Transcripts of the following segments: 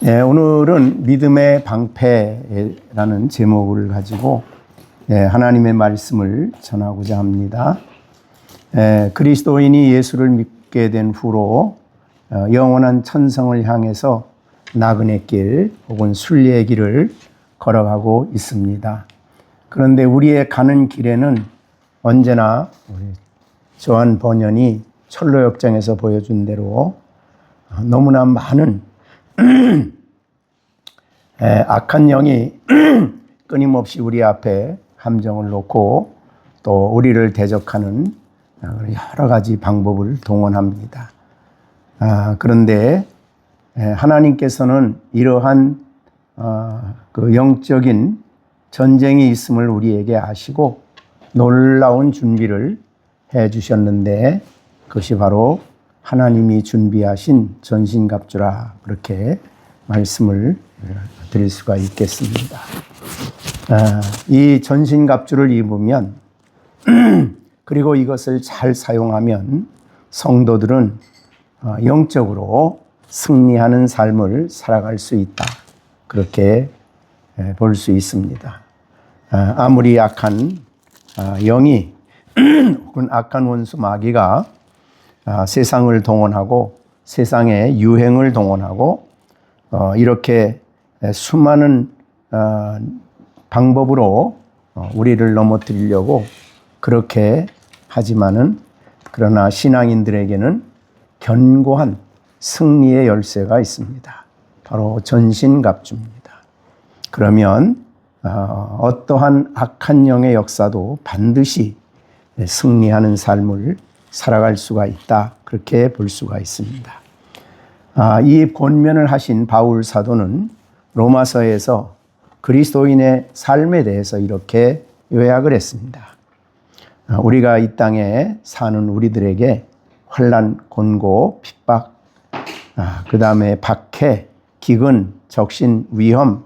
오늘은 믿음의 방패라는 제목을 가지고 하나님의 말씀을 전하고자 합니다. 그리스도인이 예수를 믿게 된 후로 영원한 천성을 향해서 나그네 길 혹은 순례의 길을 걸어가고 있습니다. 그런데 우리의 가는 길에는 언제나 우리 조한 번연이 철로역정에서 보여준 대로 너무나 많은 악한 영이 끊임없이 우리 앞에 함정을 놓고 또 우리를 대적하는 여러 가지 방법을 동원합니다. 그런데 하나님께서는 이러한 그 영적인 전쟁이 있음을 우리에게 아시고 놀라운 준비를 해 주셨는데 그것이 바로 하나님이 준비하신 전신갑주라, 그렇게 말씀을 드릴 수가 있겠습니다. 이 전신갑주를 입으면 그리고 이것을 잘 사용하면 성도들은 영적으로 승리하는 삶을 살아갈 수 있다, 그렇게 볼 수 있습니다. 아무리 악한 영이 혹은 악한 원수 마귀가 세상을 동원하고 세상의 유행을 동원하고 이렇게 수많은 방법으로 우리를 넘어뜨리려고 그렇게 하지만은, 그러나 신앙인들에게는 견고한 승리의 열쇠가 있습니다. 바로 전신갑주입니다. 그러면 어떠한 악한 영의 역사도 반드시 승리하는 삶을 살아갈 수가 있다, 그렇게 볼 수가 있습니다. 이 권면을 하신 바울 사도는 로마서에서 그리스도인의 삶에 대해서 이렇게 요약을 했습니다. 우리가 이 땅에 사는 우리들에게 환난, 곤고, 핍박, 그 다음에 박해, 기근, 적신, 위험,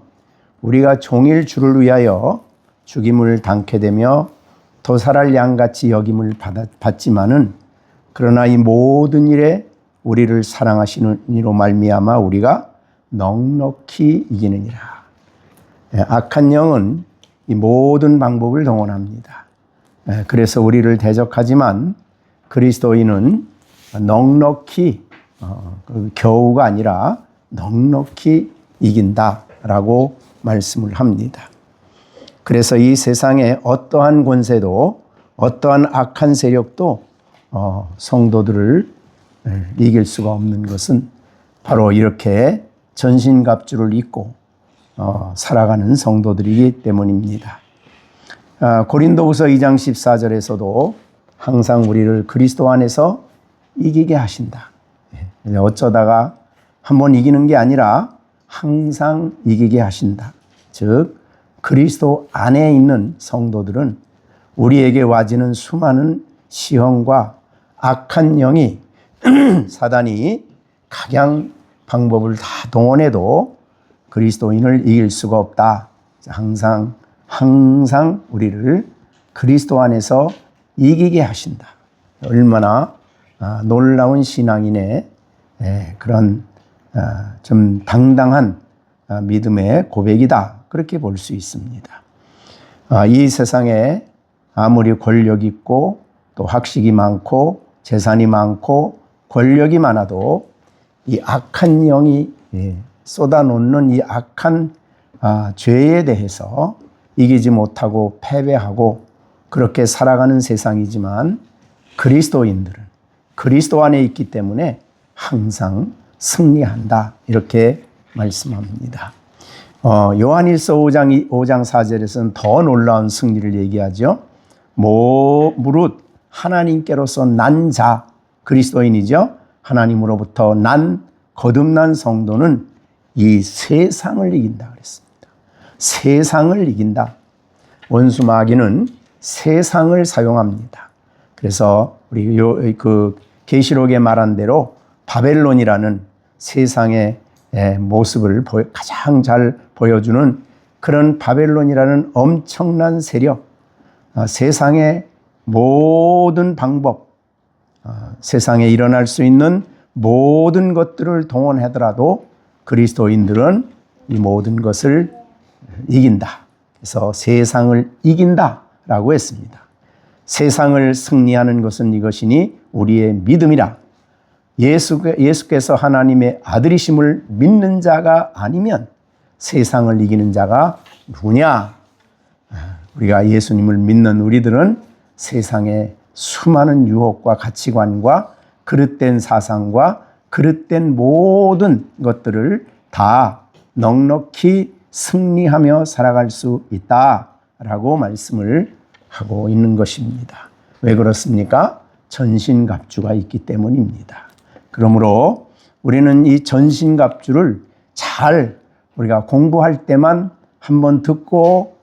우리가 종일 주를 위하여 죽임을 당케 되며 도살할 양같이 여김을 받지만은, 그러나 이 모든 일에 우리를 사랑하시는 이로 말미암아 우리가 넉넉히 이기느니라. 악한 영은 이 모든 방법을 동원합니다. 그래서 우리를 대적하지만 그리스도인은 넉넉히, 겨우가 아니라 넉넉히 이긴다라고 말씀을 합니다. 그래서 이 세상에 어떠한 권세도 어떠한 악한 세력도 성도들을 이길 수가 없는 것은 바로 이렇게 전신갑주를 입고 살아가는 성도들이기 때문입니다. 고린도후서 2장 14절에서도 항상 우리를 그리스도 안에서 이기게 하신다. 어쩌다가 한번 이기는 게 아니라 항상 이기게 하신다. 즉 그리스도 안에 있는 성도들은 우리에게 와지는 수많은 시험과 악한 영이 사단이 각양 방법을 다 동원해도 그리스도인을 이길 수가 없다. 항상 우리를 그리스도 안에서 이기게 하신다. 얼마나 놀라운 신앙인의 그런 좀 당당한 믿음의 고백이다, 그렇게 볼 수 있습니다. 이 세상에 아무리 권력 있고 또 학식이 많고 재산이 많고 권력이 많아도 이 악한 영이 쏟아놓는 이 악한 죄에 대해서 이기지 못하고 패배하고 그렇게 살아가는 세상이지만, 그리스도인들은 그리스도 안에 있기 때문에 항상 승리한다, 이렇게 말씀합니다. 요한일서 5장 4절에서는 더 놀라운 승리를 얘기하죠. 무릇 하나님께로서 난 자, 그리스도인이죠. 하나님으로부터 난 거듭난 성도는 이 세상을 이긴다 그랬습니다. 세상을 이긴다. 원수 마귀는 세상을 사용합니다. 그래서 우리 그 계시록에 말한 대로 바벨론이라는 세상의 모습을 가장 잘 보여주는 그런 바벨론이라는 엄청난 세력, 세상의 모든 방법, 세상에 일어날 수 있는 모든 것들을 동원하더라도 그리스도인들은 이 모든 것을 이긴다. 그래서 세상을 이긴다라고 했습니다. 세상을 승리하는 것은 이것이니 우리의 믿음이라. 예수께서 하나님의 아들이심을 믿는 자가 아니면 세상을 이기는 자가 누구냐? 우리가 예수님을 믿는 우리들은 세상의 수많은 유혹과 가치관과 그릇된 사상과 그릇된 모든 것들을 다 넉넉히 승리하며 살아갈 수 있다라고 말씀을 하고 있는 것입니다. 왜 그렇습니까? 전신갑주가 있기 때문입니다. 그러므로 우리는 이 전신갑주를 잘 우리가 공부할 때만 한번 듣고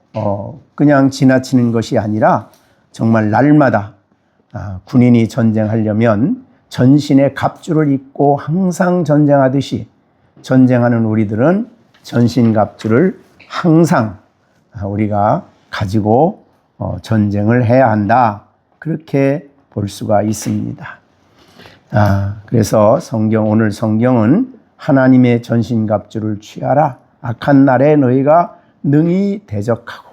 그냥 지나치는 것이 아니라 정말 날마다 군인이 전쟁하려면 전신의 갑주를 입고 항상 전쟁하듯이 전쟁하는 우리들은 전신갑주를 항상 우리가 가지고 전쟁을 해야 한다. 그렇게 볼 수가 있습니다. 그래서 오늘 성경은 하나님의 전신갑주를 취하라. 악한 날에 너희가 능히 대적하고,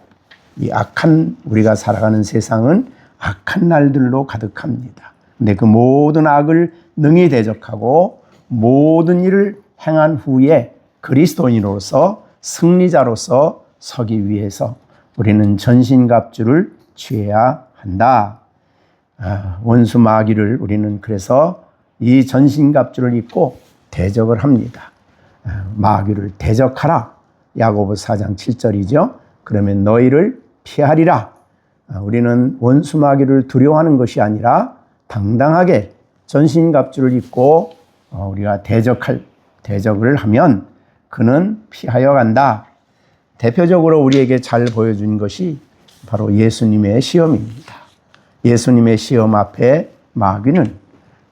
이 악한 우리가 살아가는 세상은 악한 날들로 가득합니다. 근데 그 모든 악을 능히 대적하고 모든 일을 행한 후에 그리스도인으로서 승리자로서 서기 위해서 우리는 전신갑주를 취해야 한다. 원수 마귀를 우리는 그래서 이 전신갑주를 입고 대적을 합니다. 마귀를 대적하라. 야고보 4장 7절이죠. 그러면 너희를 피하리라. 우리는 원수 마귀를 두려워하는 것이 아니라 당당하게 전신갑주를 입고 우리가 대적을 하면 그는 피하여 간다. 대표적으로 우리에게 잘 보여준 것이 바로 예수님의 시험입니다. 예수님의 시험 앞에 마귀는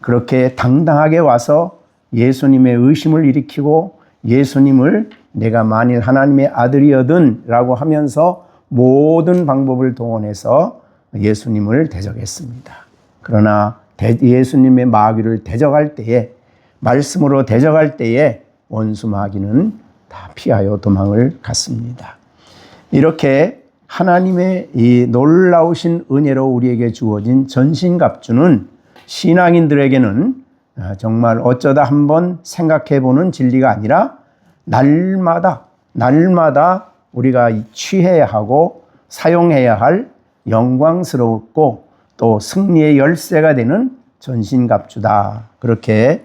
그렇게 당당하게 와서 예수님의 의심을 일으키고 예수님을 내가 만일 하나님의 아들이거든 라고 하면서 모든 방법을 동원해서 예수님을 대적했습니다. 그러나 예수님의 마귀를 대적할 때에, 말씀으로 대적할 때에 원수 마귀는 다 피하여 도망을 갔습니다. 이렇게 하나님의 이 놀라우신 은혜로 우리에게 주어진 전신갑주는 신앙인들에게는 정말 어쩌다 한번 생각해 보는 진리가 아니라 날마다 우리가 취해야 하고 사용해야 할 영광스럽고 또 승리의 열쇠가 되는 전신갑주다. 그렇게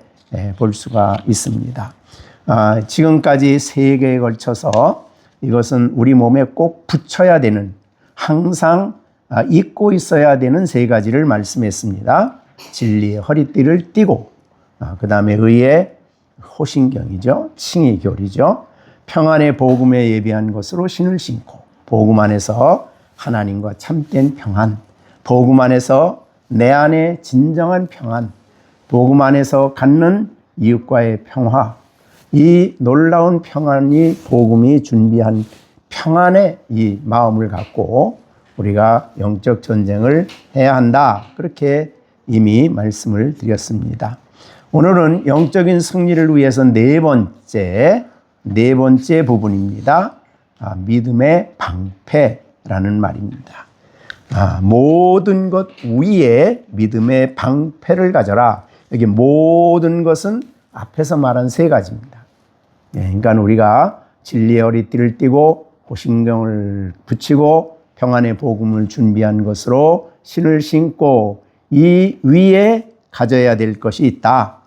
볼 수가 있습니다. 지금까지 3개에 걸쳐서 이것은 우리 몸에 꼭 붙여야 되는, 항상 입고 있어야 되는 3가지를 말씀했습니다. 진리의 허리띠를 띠고, 그 다음에 의의 호신경이죠. 칭의 교리죠. 평안의 복음에 예비한 것으로 신을 신고, 복음 안에서 하나님과 참된 평안, 복음 안에서 내 안에 진정한 평안, 복음 안에서 갖는 이웃과의 평화, 이 놀라운 평안이 복음이 준비한 평안의 이 마음을 갖고 우리가 영적 전쟁을 해야 한다. 그렇게 이미 말씀을 드렸습니다. 오늘은 영적인 승리를 위해서 네 번째 부분입니다. 믿음의 방패라는 말입니다. 모든 것 위에 믿음의 방패를 가져라. 여기 모든 것은 앞에서 말한 3가지입니다. 그러니까 우리가 진리의 허리띠를 띠고 호신경을 붙이고 평안의 복음을 준비한 것으로 신을 신고 이 위에 가져야 될 것이 있다.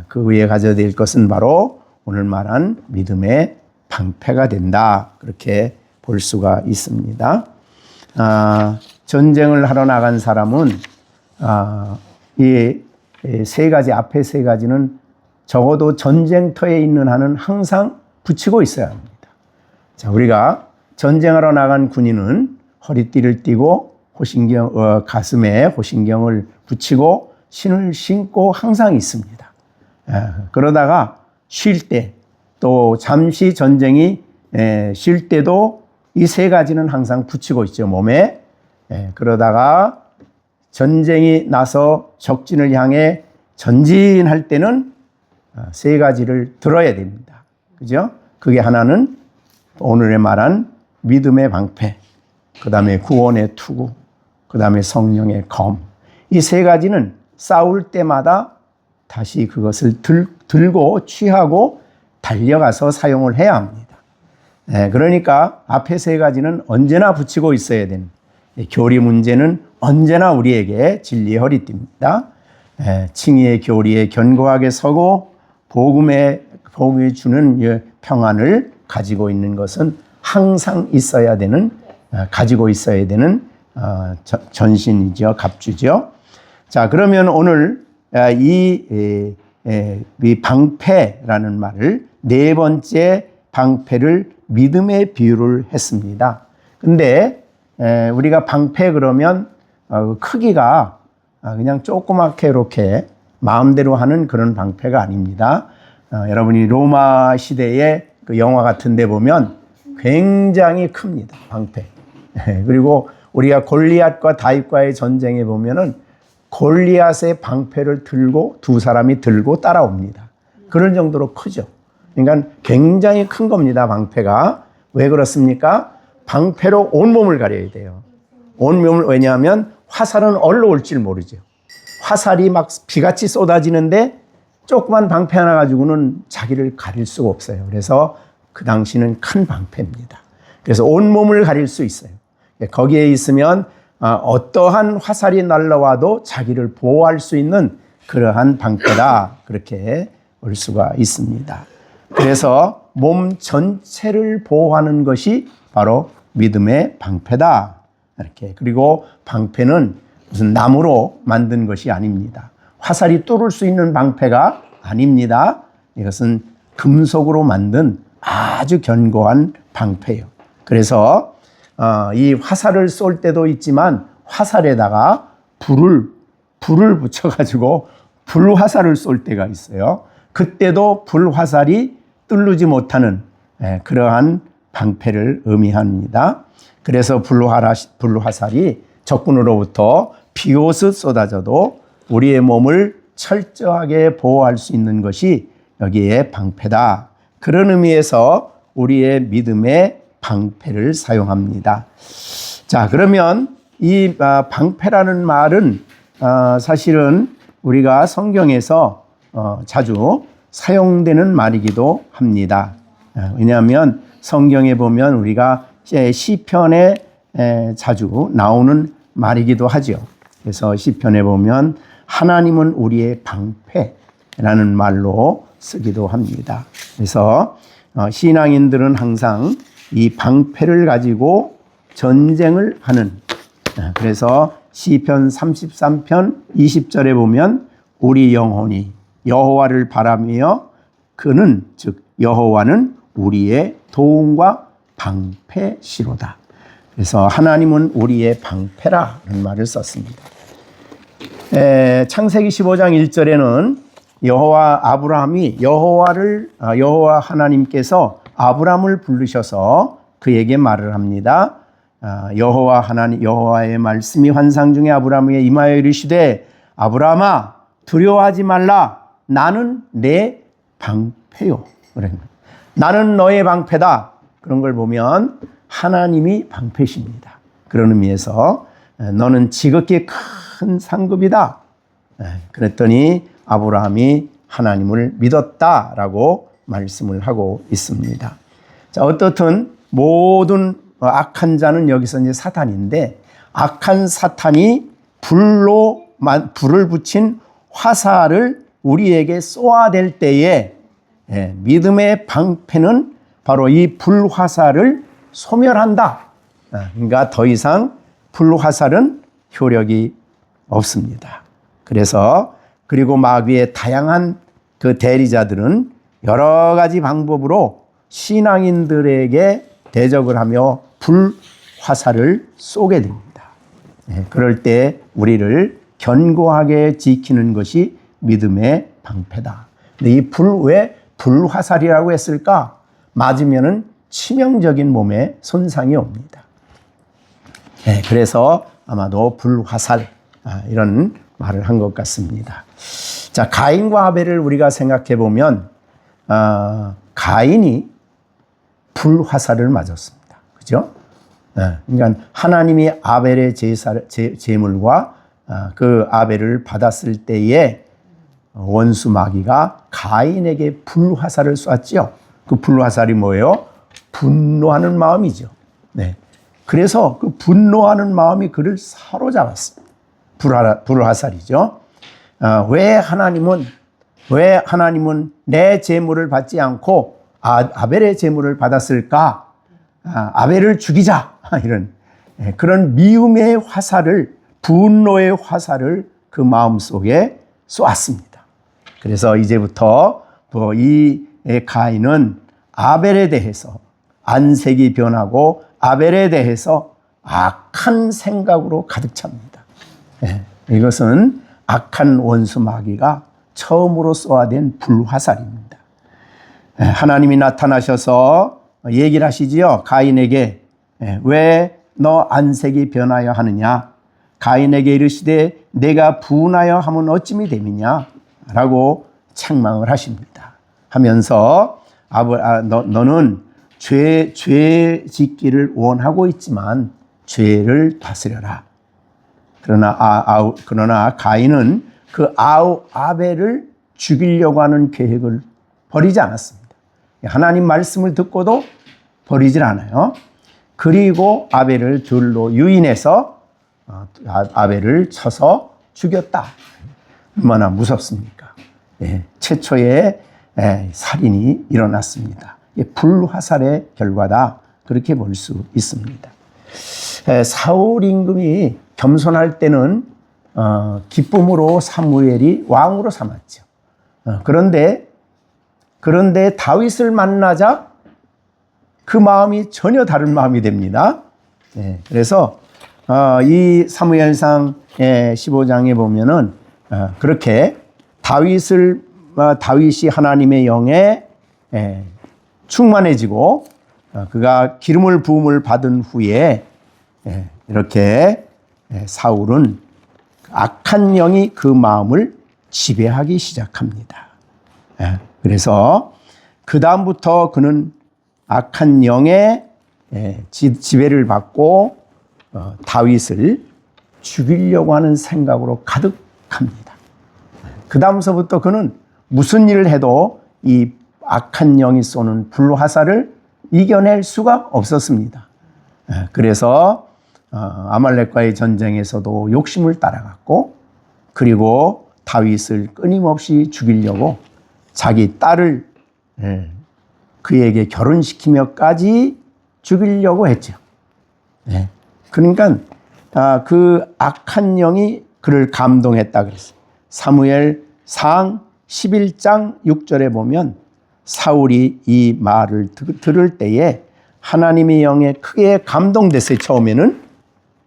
그 위에 가져야 될 것은 바로 오늘 말한 믿음의 방패가 된다. 그렇게 볼 수가 있습니다. 전쟁을 하러 나간 사람은 이 3가지, 앞에 3가지는 적어도 전쟁터에 있는 한은 항상 붙이고 있어야 합니다. 자, 우리가 전쟁하러 나간 군인은 허리띠를 띠고 가슴에 호신경을 붙이고 신을 신고 항상 있습니다. 그러다가 쉴 때, 또 잠시 전쟁이 쉴 때도 이 3가지는 항상 붙이고 있죠, 몸에. 그러다가 전쟁이 나서 적진을 향해 전진할 때는 3가지를 들어야 됩니다. 그죠? 그게 하나는 오늘의 말한 믿음의 방패, 그 다음에 구원의 투구, 그 다음에 성령의 검. 이 세 가지는 싸울 때마다 다시 그것을 들고 취하고 달려가서 사용을 해야 합니다. 그러니까 앞에 세 가지는 언제나 붙이고 있어야 되는, 교리 문제는 언제나 우리에게 진리의 허리띠입니다. 칭의의 교리에 견고하게 서고 복음이 주는 평안을 가지고 있는 것은 항상 있어야 되는, 가지고 있어야 되는 전신이죠, 갑주죠. 자, 그러면 오늘 이 방패라는 말을, 네 번째 방패를 믿음의 비유를 했습니다. 근데 우리가 방패 그러면 크기가 그냥 조그맣게 이렇게 마음대로 하는 그런 방패가 아닙니다. 여러분이 로마 시대의 그 영화 같은 데 보면 굉장히 큽니다, 방패. 그리고 우리가 골리앗과 다윗과의 전쟁에 보면은 골리앗의 방패를 들고 두 사람이 들고 따라옵니다. 그런 정도로 크죠. 그러니까 굉장히 큰 겁니다, 방패가. 왜 그렇습니까? 방패로 온몸을 가려야 돼요. 온몸을, 왜냐하면 화살은 얼로 올지 모르죠. 화살이 막 비같이 쏟아지는데 조그만 방패 하나 가지고는 자기를 가릴 수가 없어요. 그래서 그 당시는 큰 방패입니다. 그래서 온몸을 가릴 수 있어요. 거기에 있으면 어떠한 화살이 날라와도 자기를 보호할 수 있는 그러한 방패다, 그렇게 볼 수가 있습니다. 그래서 몸 전체를 보호하는 것이 바로 믿음의 방패다, 이렇게. 그리고 방패는 무슨 나무로 만든 것이 아닙니다. 화살이 뚫을 수 있는 방패가 아닙니다. 이것은 금속으로 만든 아주 견고한 방패예요. 그래서 이 화살을 쏠 때도 있지만 화살에다가 불을 붙여가지고 불화살을 쏠 때가 있어요. 그때도 불화살이 뚫지 못하는 그러한 방패를 의미합니다. 그래서 불화살이 적군으로부터 비오듯 쏟아져도 우리의 몸을 철저하게 보호할 수 있는 것이 여기에 방패다. 그런 의미에서 우리의 믿음의 방패를 사용합니다. 자, 그러면 이 방패라는 말은 사실은 우리가 성경에서 자주 사용되는 말이기도 합니다. 왜냐하면 성경에 보면 우리가 시편에 자주 나오는 말이기도 하죠. 그래서 시편에 보면 하나님은 우리의 방패라는 말로 쓰기도 합니다. 그래서 신앙인들은 항상 이 방패를 가지고 전쟁을 하는, 그래서 시편 33편 20절에 보면 우리 영혼이 여호와를 바라며 그는, 즉 여호와는 우리의 도움과 방패시로다. 그래서 하나님은 우리의 방패라는 말을 썼습니다. 창세기 15장 1절에는 여호와 하나님께서 아브람을 부르셔서 그에게 말을 합니다. 여호와의 말씀이 환상 중에 아브람에게 임하여 이르시되 아브람아 두려워하지 말라, 나는 내 방패요. 나는 너의 방패다. 그런 걸 보면 하나님이 방패십니다. 그런 의미에서 너는 지극히 큰 상급이다. 그랬더니 아브라함이 하나님을 믿었다라고 말씀을 하고 있습니다. 자, 어떻든 모든 악한 자는 여기서 이제 사탄인데, 악한 사탄이 불을 붙인 화살을 우리에게 쏘아댈 때에 믿음의 방패는 바로 이 불화살을 소멸한다. 그러니까 더 이상 불화살은 효력이 없습니다. 그리고 마귀의 다양한 그 대리자들은 여러 가지 방법으로 신앙인들에게 대적을 하며 불화살을 쏘게 됩니다. 그럴 때 우리를 견고하게 지키는 것이 믿음의 방패다. 근데 이 왜 불화살이라고 했을까? 맞으면은 치명적인 몸에 손상이 옵니다. 그래서 아마도 불화살, 이런 말을 한 것 같습니다. 자, 가인과 아벨을 우리가 생각해 보면 가인이 불화살을 맞았습니다. 그죠? 그러니까 하나님이 아벨의 제물과 그 아벨을 받았을 때에 원수 마귀가 가인에게 불화살을 쐈지요. 그 불화살이 뭐예요? 분노하는 마음이죠. 네. 그래서 그 분노하는 마음이 그를 사로잡았어요. 불화살이죠. 왜 하나님은 내 제물을 받지 않고 아벨의 제물을 받았을까? 아벨을 죽이자. 이런 그런 미움의 화살을, 분노의 화살을 그 마음속에 쏘았습니다. 그래서 이제부터 이 가인은 아벨에 대해서 안색이 변하고 아벨에 대해서 악한 생각으로 가득 찹니다. 이것은 악한 원수 마귀가 처음으로 쏘아댄 불화살입니다. 하나님이 나타나셔서 얘기를 하시지요. 가인에게 왜 너 안색이 변하여 하느냐? 가인에게 이르시되 내가 분하여 하면 어찌미 됨이냐? 라고 책망을 하십니다. 하면서 너는 죄 짓기를 원하고 있지만 죄를 다스려라. 그러나 가인은 그 아벨을 죽이려고 하는 계획을 버리지 않았습니다. 하나님 말씀을 듣고도 버리질 않아요. 그리고 아벨을 돌로 유인해서 아벨을 쳐서 죽였다. 얼마나 무섭습니까? 최초의 살인이 일어났습니다. 불화살의 결과다. 그렇게 볼 수 있습니다. 사울 임금이 겸손할 때는 기쁨으로 사무엘이 왕으로 삼았죠. 그런데 다윗을 만나자 그 마음이 전혀 다른 마음이 됩니다. 그래서 이 사무엘상 15장에 보면은 그렇게 다윗이 하나님의 영에 충만해지고 그가 기름을 부음을 받은 후에 이렇게 사울은 악한 영이 그 마음을 지배하기 시작합니다. 그래서 그 다음부터 그는 악한 영의 지배를 받고 다윗을 죽이려고 하는 생각으로 가득합니다. 그 다음서부터 그는 무슨 일을 해도 이 악한 영이 쏘는 불화살을 이겨낼 수가 없었습니다. 그래서 아말렉과의 전쟁에서도 욕심을 따라갔고, 그리고 다윗을 끊임없이 죽이려고 자기 딸을 그에게 결혼시키며까지 죽이려고 했죠. 그러니까 그 악한 영이 그를 감동했다 그랬어요. 사무엘상 11장 6절에 보면 사울이 이 말을 들을 때에 하나님의 영에 크게 감동됐어요. 처음에는.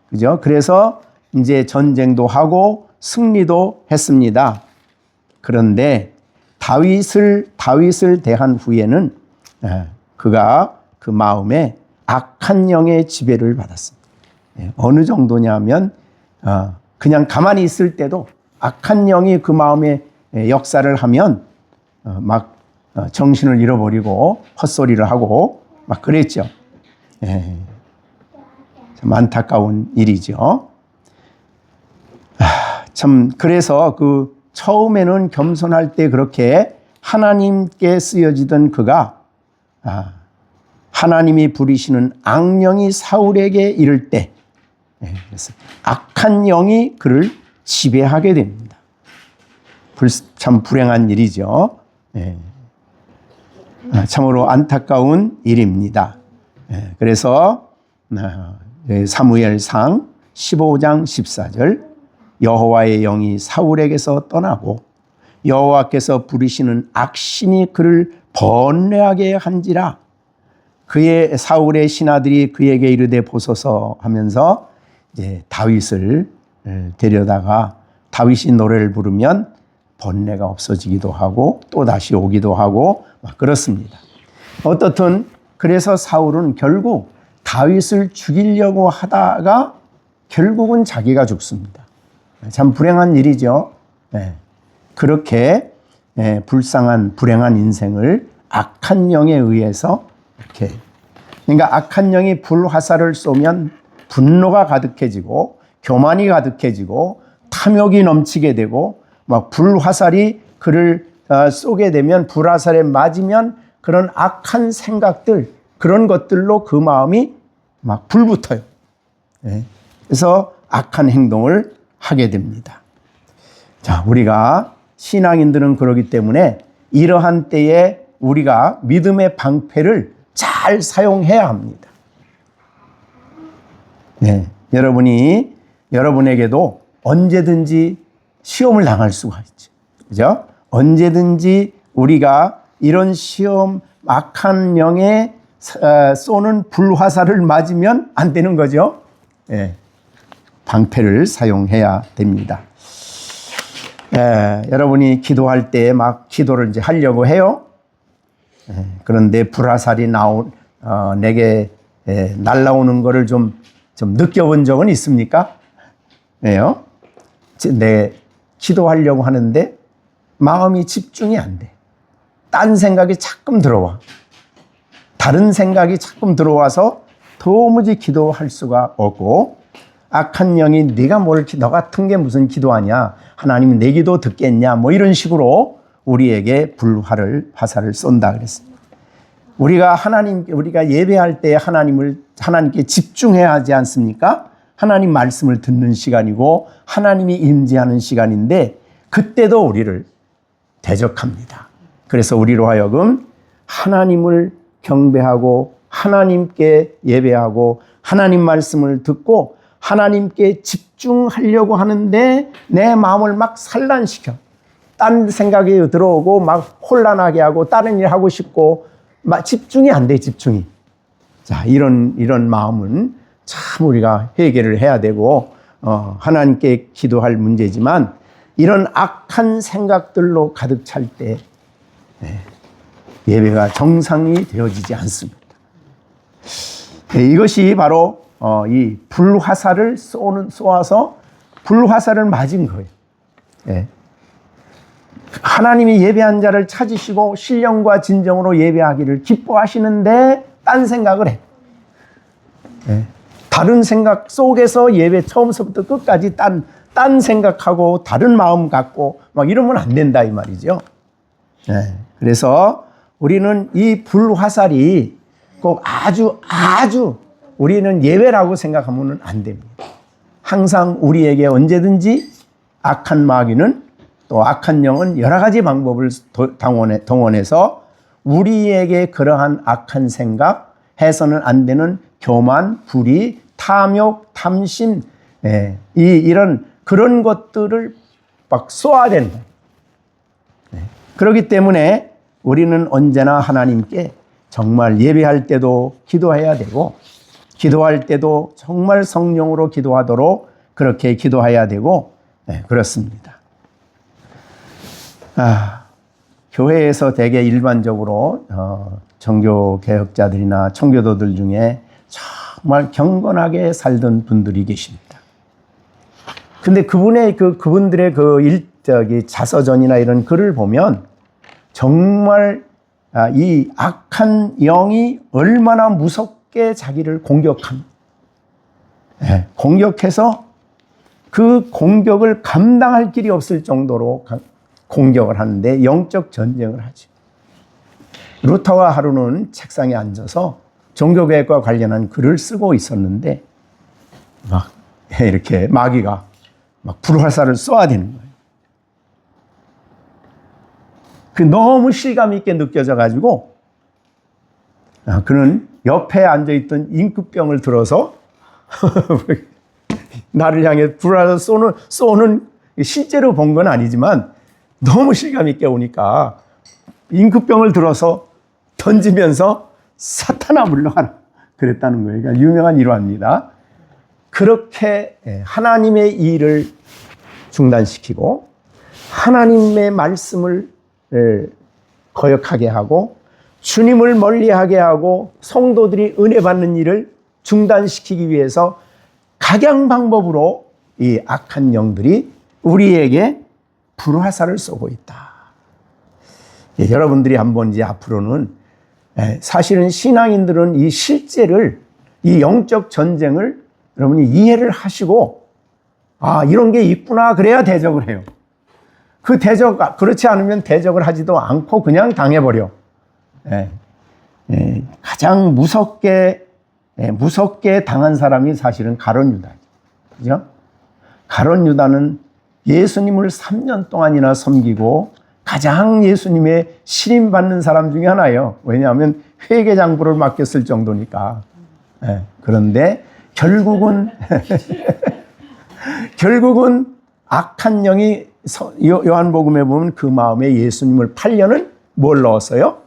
그죠? 그래서 이제 전쟁도 하고 승리도 했습니다. 그런데 다윗을 대한 후에는 그가 그 마음에 악한 영의 지배를 받았습니다. 어느 정도냐면 그냥 가만히 있을 때도 악한 영이 그 마음에 역사를 하면 막 정신을 잃어버리고 헛소리를 하고 막 그랬죠. 참 안타까운 일이죠. 참 그래서 그 처음에는 겸손할 때 그렇게 하나님께 쓰여지던 그가 하나님이 부리시는 악령이 사울에게 이를 때 그래서 악한 영이 그를 지배하게 됩니다. 참 불행한 일이죠. 참으로 안타까운 일입니다. 그래서 사무엘상 15장 14절 여호와의 영이 사울에게서 떠나고 여호와께서 부리시는 악신이 그를 번뇌하게 한지라 그의 사울의 신하들이 그에게 이르되 보소서 하면서 이제 다윗을 데려다가 다윗이 노래를 부르면 번뇌가 없어지기도 하고 또 다시 오기도 하고 막 그렇습니다. 어떻든 그래서 사울은 결국 다윗을 죽이려고 하다가 결국은 자기가 죽습니다. 참 불행한 일이죠. 그렇게 불쌍한 불행한 인생을 악한 영에 의해서 이렇게, 그러니까 악한 영이 불화살을 쏘면 분노가 가득해지고 교만이 가득해지고 탐욕이 넘치게 되고 막 불화살이 그를 쏘게 되면, 불화살에 맞으면 그런 악한 생각들, 그런 것들로 그 마음이 막 불붙어요. 그래서 악한 행동을 하게 됩니다. 자, 우리가 신앙인들은 그러기 때문에 이러한 때에 우리가 믿음의 방패를 잘 사용해야 합니다. 네, 여러분에게도 언제든지 시험을 당할 수가 있죠. 그죠? 언제든지 우리가 이런 시험, 악한 영에 쏘는 불화살을 맞으면 안 되는 거죠. 네, 방패를 사용해야 됩니다. 여러분이 기도할 때 막 기도를 이제 하려고 해요. 그런데 불화살이 내게 날라오는 거를 좀 느껴본 적은 있습니까? 네요. 내 기도하려고 하는데 마음이 집중이 안 돼. 딴 생각이 자꾸 들어와. 다른 생각이 자꾸 들어와서 도무지 기도할 수가 없고, 악한 영이 너 같은 게 무슨 기도하냐, 하나님이 내 기도 듣겠냐, 뭐 이런 식으로 우리에게 화살을 쏜다 그랬습니다. 우리가 예배할 때 하나님께 집중해야 하지 않습니까? 하나님 말씀을 듣는 시간이고 하나님이 임재하는 시간인데, 그때도 우리를 대적합니다. 그래서 우리로 하여금 하나님을 경배하고 하나님께 예배하고 하나님 말씀을 듣고 하나님께 집중하려고 하는데 내 마음을 막 산란시켜. 딴 생각이 들어오고 막 혼란하게 하고 다른 일 하고 싶고 막 집중이 안 돼, 집중이. 자, 이런 마음은 참 우리가 해결을 해야 되고 하나님께 기도할 문제지만, 이런 악한 생각들로 가득 찰 때 예배가 정상이 되어지지 않습니다. 이것이 바로 이 불화살을 쏘아서 불화살을 맞은 거예요. 하나님이 예배한 자를 찾으시고 신령과 진정으로 예배하기를 기뻐하시는데 딴 생각을 해. 다른 생각 속에서 예배 처음부터 끝까지 딴 생각하고 다른 마음 갖고 막 이러면 안 된다 이 말이죠. 그래서 우리는 이 불화살이 꼭 아주 우리는 예배라고 생각하면 안 됩니다. 항상 우리에게 언제든지 악한 마귀는, 또 악한 영은 여러 가지 방법을 동원해서 우리에게 그러한 악한 생각, 해서는 안 되는 교만, 불의, 탐욕, 탐심, 이런 그런 것들을 막 쏘아댄다. 그렇기 때문에 우리는 언제나 하나님께 정말 예배할 때도 기도해야 되고, 기도할 때도 정말 성령으로 기도하도록 그렇게 기도해야 되고, 그렇습니다. 교회에서 대개 일반적으로 종교 개혁자들이나 청교도들 중에 정말 경건하게 살던 분들이 계십니다. 근데 그분들의 자서전이나 이런 글을 보면 정말 이 악한 영이 얼마나 무섭게 자기를 공격해서 그 공격을 감당할 길이 없을 정도로 공격을 하는데 영적 전쟁을 하죠. 루터와 하루는 책상에 앉아서 종교개혁과 관련한 글을 쓰고 있었는데 막 이렇게 마귀가 막 불화살을 쏘아대는 거예요. 너무 실감 있게 느껴져 가지고 그는 옆에 앉아있던 임급병을 들어서 나를 향해 불화살 쏘는 실제로 본 건 아니지만 너무 실감 있게 오니까 임급병을 들어서 던지면서 사탄아 물러가라 그랬다는 거예요. 그러니까 유명한 일화입니다. 그렇게 하나님의 일을 중단시키고 하나님의 말씀을 거역하게 하고 주님을 멀리하게 하고 성도들이 은혜 받는 일을 중단시키기 위해서 각양 방법으로 이 악한 영들이 우리에게 불화살을 쏘고 있다. 예, 여러분들이 한번 이제 앞으로는 사실은 신앙인들은 이 실제를 이 영적 전쟁을 여러분이 이해를 하시고 이런 게 있구나 그래야 대적을 해요. 그 대적 그렇지 않으면 대적을 하지도 않고 그냥 당해버려. 가장 무섭게 당한 사람이 사실은 가룟 유다죠. 그죠? 가룟 유다는 예수님을 3년 동안이나 섬기고 가장 예수님의 신임받는 사람 중에 하나예요. 왜냐하면 회계장부를 맡겼을 정도니까. 그런데 결국은 악한 영이 요한복음에 보면 그 마음에 예수님을 팔려는 뭘 넣었어요?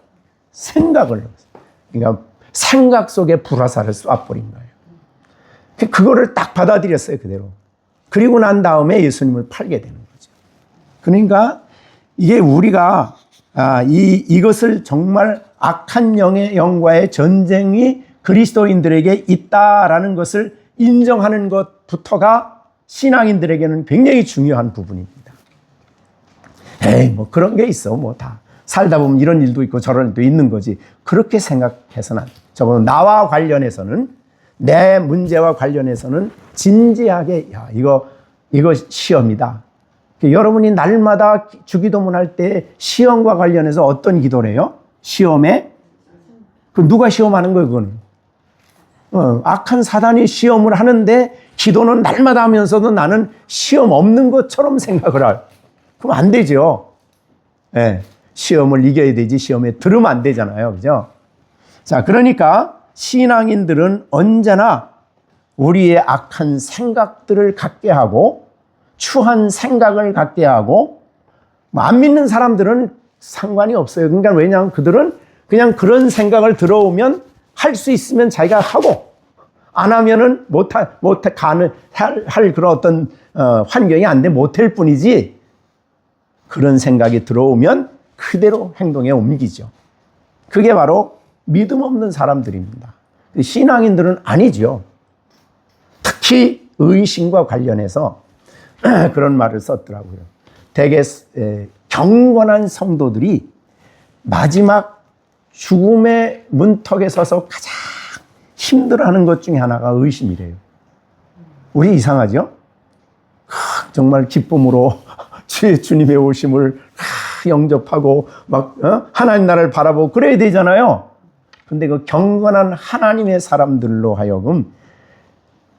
생각을 넣었어요. 그러니까 생각 속에 불화살을 쏴버린 거예요. 그거를 딱 받아들였어요, 그대로. 그리고 난 다음에 예수님을 팔게 되는 거죠. 그러니까 이게 우리가 이것을 정말 악한 영과의 전쟁이 그리스도인들에게 있다라는 것을 인정하는 것부터가 신앙인들에게는 굉장히 중요한 부분입니다. 뭐 그런 게 있어. 뭐 다 살다 보면 이런 일도 있고 저런 일도 있는 거지. 그렇게 생각해서는 안 돼. 적어도 나와 관련해서는, 내 문제와 관련해서는 진지하게 이거 시험이다. 여러분이 날마다 주기도문 할 때 시험과 관련해서 어떤 기도를 해요? 시험에? 누가 시험하는 거예요, 그거는? 악한 사단이 시험을 하는데 기도는 날마다 하면서도 나는 시험 없는 것처럼 생각을 해요. 그럼 안 되죠. 시험을 이겨야 되지 시험에 들으면 안 되잖아요. 그죠? 자, 그러니까 신앙인들은 언제나 우리의 악한 생각들을 갖게 하고 추한 생각을 갖게 하고 안 믿는 사람들은 상관이 없어요. 그러니까 왜냐하면 그들은 그냥 그런 생각을 들어오면 할 수 있으면 자기가 하고 안 하면은 할 그런 어떤 환경이 안 돼 못할 뿐이지 그런 생각이 들어오면 그대로 행동에 옮기죠. 그게 바로 믿음 없는 사람들입니다. 신앙인들은 아니죠. 특히 의심과 관련해서 그런 말을 썼더라고요. 되게 경건한 성도들이 마지막 죽음의 문턱에 서서 가장 힘들어하는 것 중에 하나가 의심이래요. 우리 이상하죠? 정말 기쁨으로 주님의 오심을 영접하고 막 하나님 나라를 바라보고 그래야 되잖아요. 근데 그 경건한 하나님의 사람들로 하여금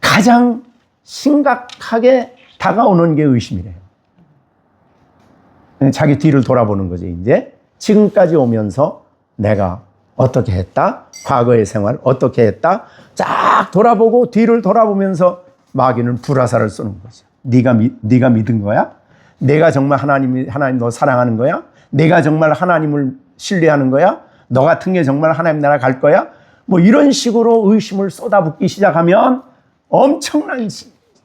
가장 심각하게 다가오는 게 의심이래요. 자기 뒤를 돌아보는 거지. 이제 지금까지 오면서 내가 어떻게 했다? 과거의 생활 어떻게 했다? 쫙 돌아보고 뒤를 돌아보면서 마귀는 불화살을 쏘는 거죠. 네가 믿은 거야? 내가 정말 하나님 너 사랑하는 거야? 내가 정말 하나님을 신뢰하는 거야? 너 같은 게 정말 하나님 나라 갈 거야? 뭐 이런 식으로 의심을 쏟아붓기 시작하면 엄청난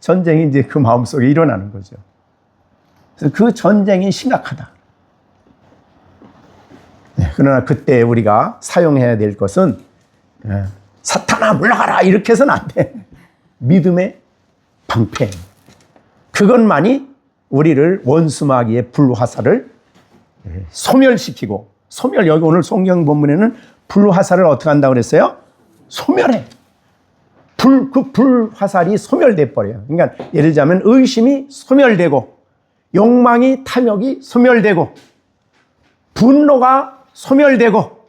전쟁이 이제 그 마음속에 일어나는 거죠. 그래서 그 전쟁이 심각하다. 그러나 그때 우리가 사용해야 될 것은 사탄아 물러가라 이렇게 해서는 안 돼. 믿음의 방패. 그것만이 우리를 원수마귀의 불화살을 소멸시키고 여기 오늘 성경 본문에는 불화살을 어떻게 한다고 그랬어요? 소멸해. 그 불화살이 소멸돼 버려요. 그러니까 예를 들자면 의심이 소멸되고 욕망이 탐욕이 소멸되고 분노가 소멸되고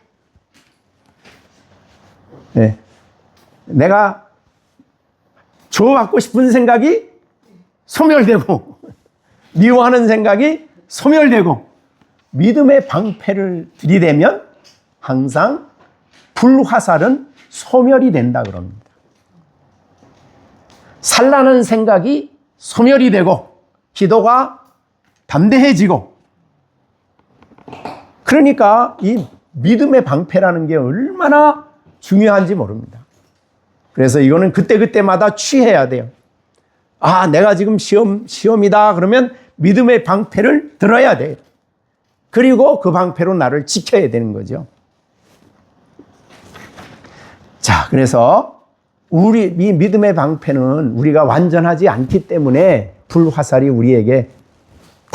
내가 조받고 싶은 생각이 소멸되고 미워하는 생각이 소멸되고 믿음의 방패를 들이대면 항상 불화살은 소멸이 된다 그럽니다. 산란한 생각이 소멸이 되고 기도가 담대해지고 그러니까 이 믿음의 방패라는 게 얼마나 중요한지 모릅니다. 그래서 이거는 그때마다 취해야 돼요. 내가 지금 시험이다 그러면 믿음의 방패를 들어야 돼요. 그리고 그 방패로 나를 지켜야 되는 거죠. 자, 그래서 이 믿음의 방패는 우리가 완전하지 않기 때문에 불화살이 우리에게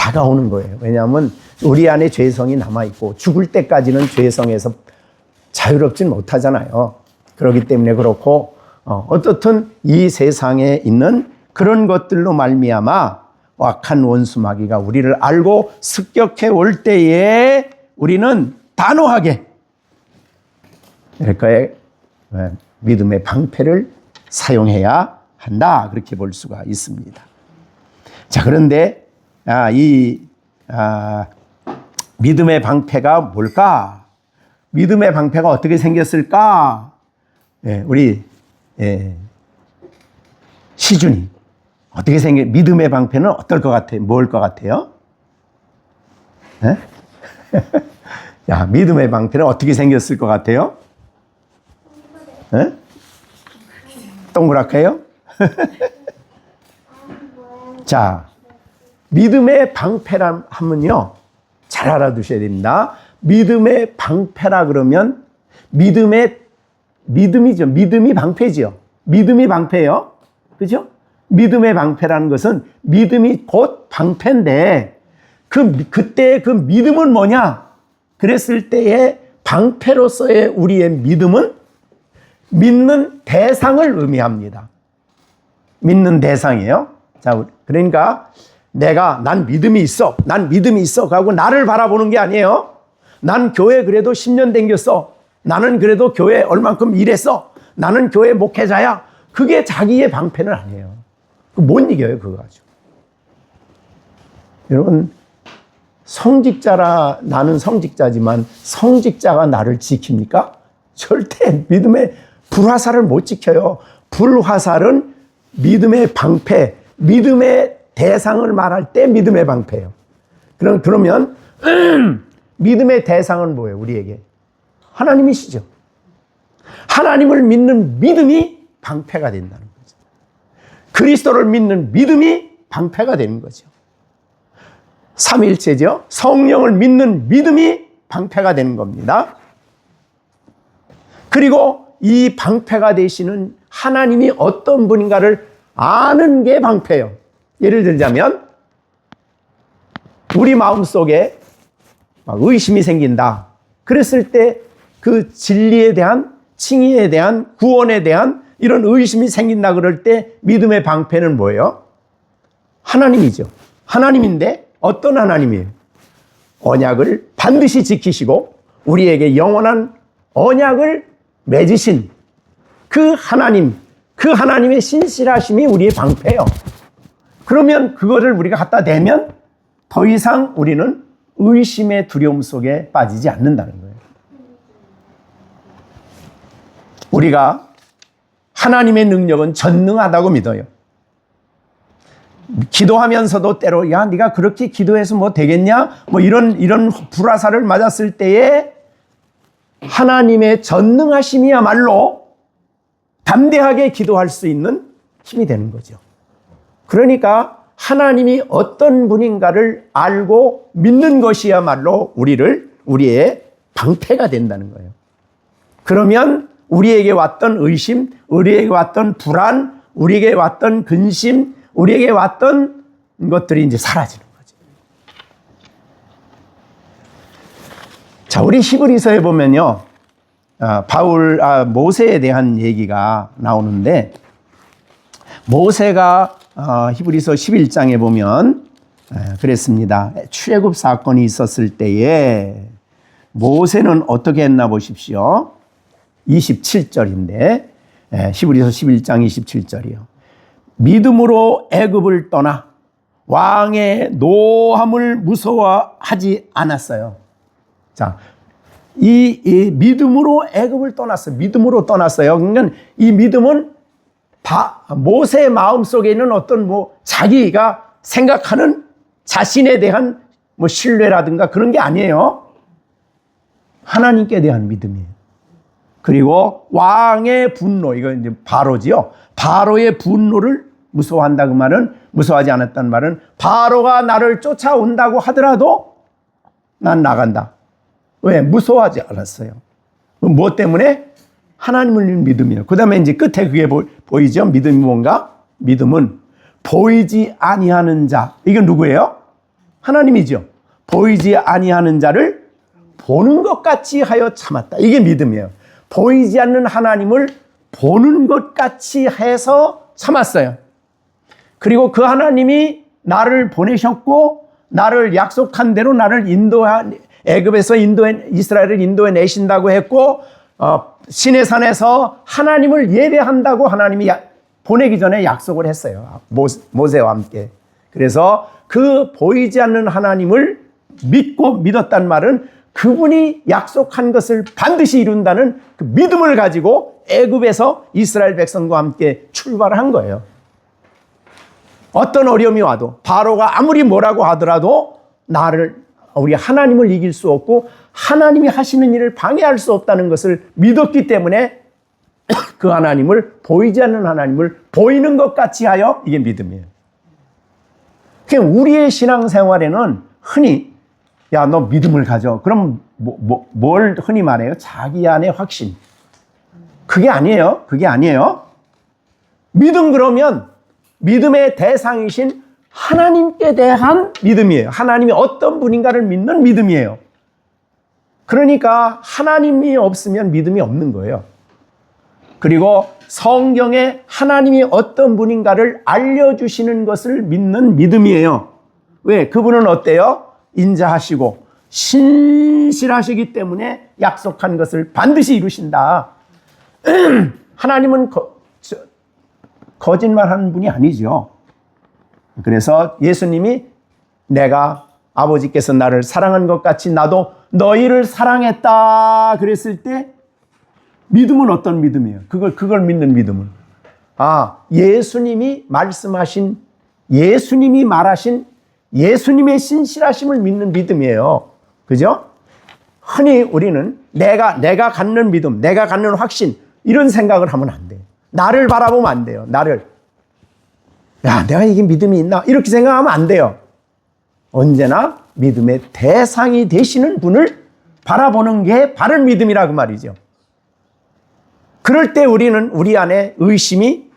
다가오는 거예요. 왜냐하면 우리 안에 죄성이 남아있고 죽을 때까지는 죄성에서 자유롭지는 못하잖아요. 그렇기 때문에 그렇고 어떻든 이 세상에 있는 그런 것들로 말미암아 악한 원수 마귀가 우리를 알고 습격해 올 때에 우리는 단호하게 이렇게 믿음의 방패를 사용해야 한다. 그렇게 볼 수가 있습니다. 자, 그런데 믿음의 방패가 뭘까? 믿음의 방패가 어떻게 생겼을까? 우리 시준이 어떻게 믿음의 방패는 어떨 것 같아요? 뭘 것 같아요? 야, 믿음의 방패는 어떻게 생겼을 것 같아요? 동그랗게요? 자, 믿음의 방패라 하면요, 잘 알아두셔야 됩니다. 믿음의 방패라 그러면 믿음이죠. 믿음이 방패지요. 믿음이 방패예요. 그죠? 믿음의 방패라는 것은 믿음이 곧 방패인데 그때 그 믿음은 뭐냐? 그랬을 때의 방패로서의 우리의 믿음은 믿는 대상을 의미합니다. 믿는 대상이에요. 자, 그러니까 난 믿음이 있어. 난 믿음이 있어. 하고 나를 바라보는 게 아니에요. 난 교회 그래도 10년 댕겼어. 나는 그래도 교회 얼만큼 일했어. 나는 교회 목회자야. 그게 자기의 방패는 아니에요. 못 이겨요, 그거 가지고. 여러분, 나는 성직자지만 성직자가 나를 지킵니까? 절대 믿음의 불화살을 못 지켜요. 불화살은 믿음의 방패, 믿음의 대상을 말할 때 믿음의 방패예요. 그러면 믿음의 대상은 뭐예요? 우리에게 하나님이시죠. 하나님을 믿는 믿음이 방패가 된다는 거죠. 그리스도를 믿는 믿음이 방패가 되는 거죠. 삼위일체죠. 성령을 믿는 믿음이 방패가 되는 겁니다. 그리고 이 방패가 되시는 하나님이 어떤 분인가를 아는 게 방패예요. 예를 들자면 우리 마음속에 의심이 생긴다. 그랬을 때 그 진리에 대한, 칭의에 대한, 구원에 대한 이런 의심이 생긴다 그럴 때 믿음의 방패는 뭐예요? 하나님이죠. 하나님인데 어떤 하나님이에요? 언약을 반드시 지키시고 우리에게 영원한 언약을 맺으신 그 하나님, 그 하나님의 신실하심이 우리의 방패예요. 그러면 그거를 우리가 갖다 대면 더 이상 우리는 의심의 두려움 속에 빠지지 않는다는 거예요. 우리가 하나님의 능력은 전능하다고 믿어요. 기도하면서도 때로 네가 그렇게 기도해서 뭐 되겠냐? 뭐 이런 불화살을 맞았을 때에 하나님의 전능하심이야말로 담대하게 기도할 수 있는 힘이 되는 거죠. 그러니까 하나님이 어떤 분인가를 알고 믿는 것이야말로 우리의 방패가 된다는 거예요. 그러면 우리에게 왔던 의심, 우리에게 왔던 불안, 우리에게 왔던 근심, 우리에게 왔던 것들이 이제 사라지는 거죠. 자, 우리 히브리서에 보면요, 모세에 대한 얘기가 나오는데, 모세가 히브리서 11장에 보면 그랬습니다. 출애굽 사건이 있었을 때에 모세는 어떻게 했나 보십시오. 27절인데 히브리서 11장 27절이요. 믿음으로 애굽을 떠나 왕의 노함을 무서워하지 않았어요. 자, 이 믿음으로 애굽을 떠났어요. 믿음으로 떠났어요. 그러니까 이 믿음은 모세의 마음속에 있는 어떤 자기가 생각하는 자신에 대한 신뢰라든가 그런 게 아니에요. 하나님께 대한 믿음이에요. 그리고 왕의 분노, 이거 이제 바로지요. 바로의 분노를 무서워한다 그 말은, 무서워하지 않았다는 말은 바로가 나를 쫓아온다고 하더라도 난 나간다. 왜? 무서워하지 않았어요. 무엇 때문에? 하나님을 믿는 믿음이에요. 그 다음에 이제 끝에 그게 보이죠? 믿음이 뭔가? 믿음은 보이지 아니하는 자. 이건 누구예요? 하나님이죠. 보이지 아니하는 자를 보는 것 같이 하여 참았다. 이게 믿음이에요. 보이지 않는 하나님을 보는 것 같이 해서 참았어요. 그리고 그 하나님이 나를 보내셨고 나를 약속한 대로 나를 애굽에서 이스라엘을 인도해 내신다고 했고 시내산에서 하나님을 예배한다고 하나님이 보내기 전에 약속을 했어요. 모세와 함께. 그래서 그 보이지 않는 하나님을 믿었단 말은 그분이 약속한 것을 반드시 이룬다는 그 믿음을 가지고 애굽에서 이스라엘 백성과 함께 출발한 거예요. 어떤 어려움이 와도 바로가 아무리 뭐라고 하더라도 우리 하나님을 이길 수 없고 하나님이 하시는 일을 방해할 수 없다는 것을 믿었기 때문에 그 하나님을 보이지 않는 하나님을 보이는 것 같이 하여 이게 믿음이에요. 우리의 신앙생활에는 흔히 야, 너 믿음을 가져. 그럼 뭘 흔히 말해요? 자기 안의 확신. 그게 아니에요. 그게 아니에요. 믿음 그러면 믿음의 대상이신 하나님께 대한 믿음이에요. 하나님이 어떤 분인가를 믿는 믿음이에요. 그러니까 하나님이 없으면 믿음이 없는 거예요. 그리고 성경에 하나님이 어떤 분인가를 알려주시는 것을 믿는 믿음이에요. 왜? 그분은 어때요? 인자하시고 신실하시기 때문에 약속한 것을 반드시 이루신다. 하나님은 거짓말하는 분이 아니죠. 그래서 예수님이 내가 아버지께서 나를 사랑한 것 같이 나도 너희를 사랑했다 그랬을 때 믿음은 어떤 믿음이에요? 그걸 믿는 믿음은 예수님이 말씀하신 예수님이 말하신 예수님의 신실하심을 믿는 믿음이에요. 그죠? 흔히 우리는 내가 갖는 믿음, 내가 갖는 확신 이런 생각을 하면 안 돼요. 나를 바라보면 안 돼요. 내가 이게 믿음이 있나? 이렇게 생각하면 안 돼요. 언제나 믿음의 대상이 되시는 분을 바라보는 게 바른 믿음이라고 말이죠. 그럴 때 우리는 우리 안에 의심이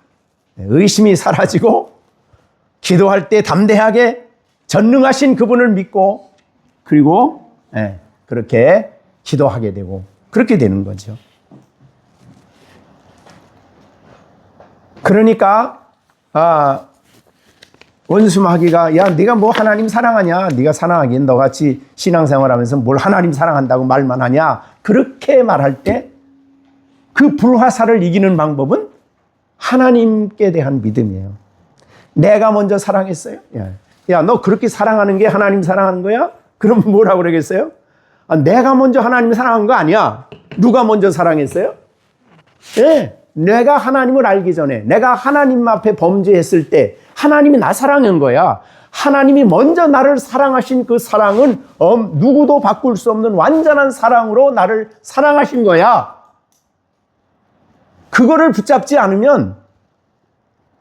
사라지고 기도할 때 담대하게 전능하신 그분을 믿고 그리고 그렇게 기도하게 되고 그렇게 되는 거죠. 그러니까 원수 마귀가 야 네가 뭐 하나님 사랑하냐? 네가 사랑하긴 너같이 신앙생활하면서 뭘 하나님 사랑한다고 말만 하냐? 그렇게 말할 때 그 불화살을 이기는 방법은 하나님께 대한 믿음이에요. 내가 먼저 사랑했어요? 야, 너 그렇게 사랑하는 게 하나님 사랑하는 거야? 그럼 뭐라고 그러겠어요? 내가 먼저 하나님 사랑한 거 아니야. 누가 먼저 사랑했어요? 내가 하나님을 알기 전에 내가 하나님 앞에 범죄했을 때 하나님이 나 사랑한 거야. 하나님이 먼저 나를 사랑하신 그 사랑은 누구도 바꿀 수 없는 완전한 사랑으로 나를 사랑하신 거야. 그거를 붙잡지 않으면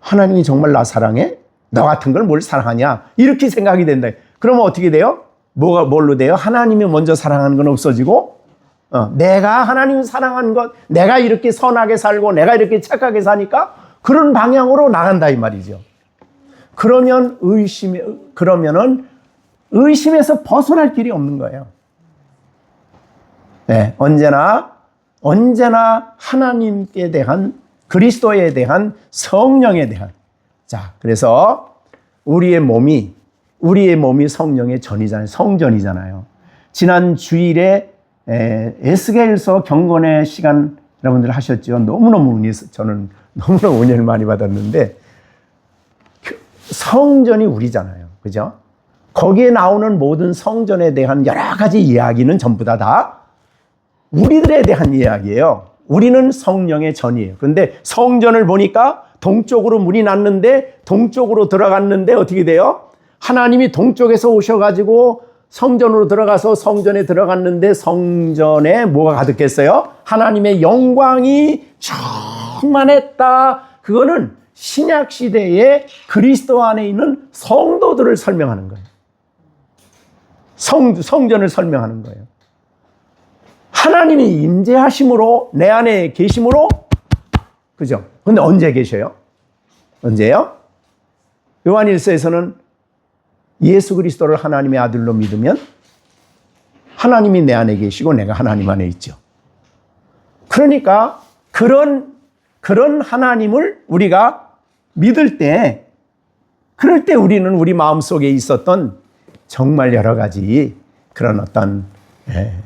하나님이 정말 나 사랑해? 너 같은 걸 뭘 사랑하냐? 이렇게 생각이 된다. 그러면 어떻게 돼요? 뭘로 돼요? 하나님이 먼저 사랑하는 건 없어지고 내가 하나님 사랑하는 것, 내가 이렇게 선하게 살고 내가 이렇게 착하게 사니까 그런 방향으로 나간다 이 말이죠. 그러면은 의심에서 벗어날 길이 없는 거예요. 언제나 하나님께 대한 그리스도에 대한 성령에 대한 그래서 우리의 몸이 성령의 전이잖아요. 성전이잖아요. 지난 주일에 에스겔서 경건의 시간 여러분들 하셨죠? 저는 너무너무 은혜를 많이 받았는데 성전이 우리잖아요. 그죠? 거기에 나오는 모든 성전에 대한 여러 가지 이야기는 전부 다 우리들에 대한 이야기예요. 우리는 성령의 전이에요. 그런데 성전을 보니까 동쪽으로 문이 났는데 동쪽으로 들어갔는데 어떻게 돼요? 하나님이 동쪽에서 오셔가지고 성전으로 들어가서 성전에 들어갔는데 성전에 뭐가 가득했어요? 하나님의 영광이 충만했다. 그거는 신약 시대에 그리스도 안에 있는 성도들을 설명하는 거예요. 성전을 설명하는 거예요. 하나님이 임재하심으로 내 안에 계심으로 그죠? 근데 언제 계셔요? 언제요? 요한일서에서는 예수 그리스도를 하나님의 아들로 믿으면 하나님이 내 안에 계시고 내가 하나님 안에 있죠. 그러니까 그런 하나님을 우리가 믿을 때, 그럴 때 우리는 우리 마음속에 있었던 정말 여러 가지 그런 어떤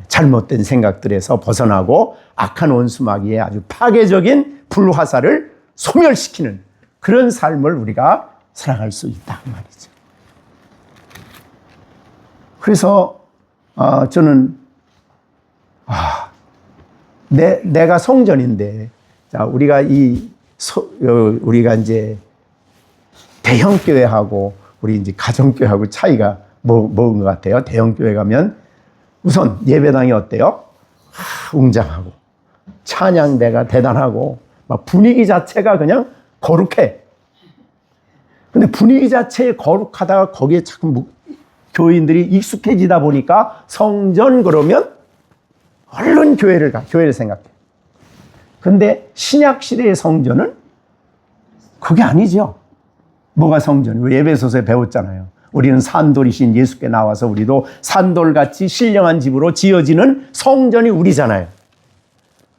잘못된 생각들에서 벗어나고 악한 원수마귀의 아주 파괴적인 불화살을 소멸시키는 그런 삶을 우리가 살아갈 수 있다 말이죠. 그래서 저는 내가 성전인데, 자, 우리가 우리가 이제 대형 교회하고 우리 이제 가정 교회하고 차이가 뭐인 것 같아요? 대형 교회 가면 우선 예배당이 어때요? 웅장하고 찬양대가 대단하고 막 분위기 자체가 그냥 거룩해. 근데 분위기 자체에 거룩하다가 거기에 자꾸 교인들이 익숙해지다 보니까 성전 그러면 얼른 교회를 생각해. 근데 신약 시대의 성전은 그게 아니죠. 뭐가 성전이고, 예배소서에 배웠잖아요. 우리는 산돌이신 예수께 나와서 우리도 산돌같이 신령한 집으로 지어지는 성전이 우리잖아요.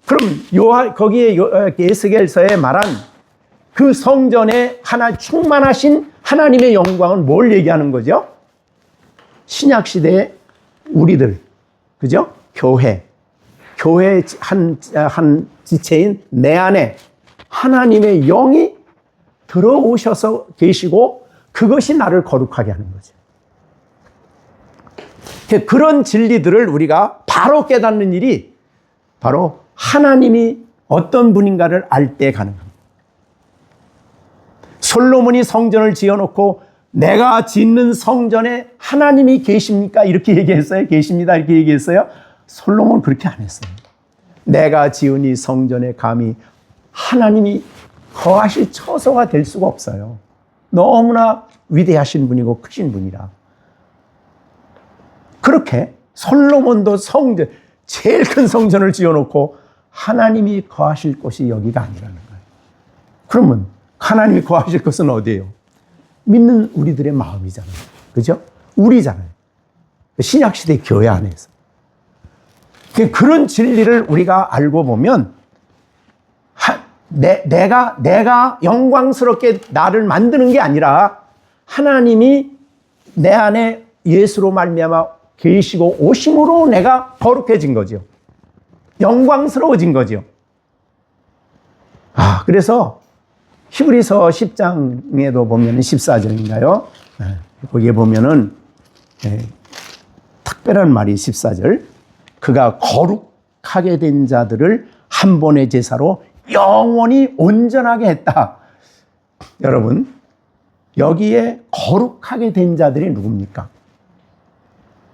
그럼 거기에 에스겔서에 말한 그 성전에 충만하신 하나님의 영광은 뭘 얘기하는 거죠? 신약 시대의 우리들, 그죠? 교회의 한 지체인 내 안에 하나님의 영이 들어오셔서 계시고 그것이 나를 거룩하게 하는 거죠. 그런 진리들을 우리가 바로 깨닫는 일이 바로 하나님이 어떤 분인가를 알 때 가능합니다. 솔로몬이 성전을 지어놓고 내가 짓는 성전에 하나님이 계십니까? 이렇게 얘기했어요? 계십니다. 이렇게 얘기했어요? 솔로몬은 그렇게 안 했어요. 내가 지은 이 성전에 감히 하나님이 거하실 처소가 될 수가 없어요. 너무나 위대하신 분이고 크신 분이라. 그렇게 솔로몬도 제일 큰 성전을 지어놓고 하나님이 거하실 곳이 여기가 아니라는 거예요. 그러면 하나님이 거하실 곳은 어디예요? 믿는 우리들의 마음이잖아요. 그죠? 우리잖아요. 신약시대 교회 안에서. 그런 진리를 우리가 알고 보면 내가 영광스럽게 나를 만드는 게 아니라 하나님이 내 안에 예수로 말미암아 계시고 오심으로 내가 거룩해진 거죠. 영광스러워진 거죠. 그래서 히브리서 10장에도 보면 14절인가요? 거기에 보면은 특별한 말이 14절. 그가 거룩하게 된 자들을 한 번의 제사로 영원히 온전하게 했다. 여러분, 여기에 거룩하게 된 자들이 누굽니까?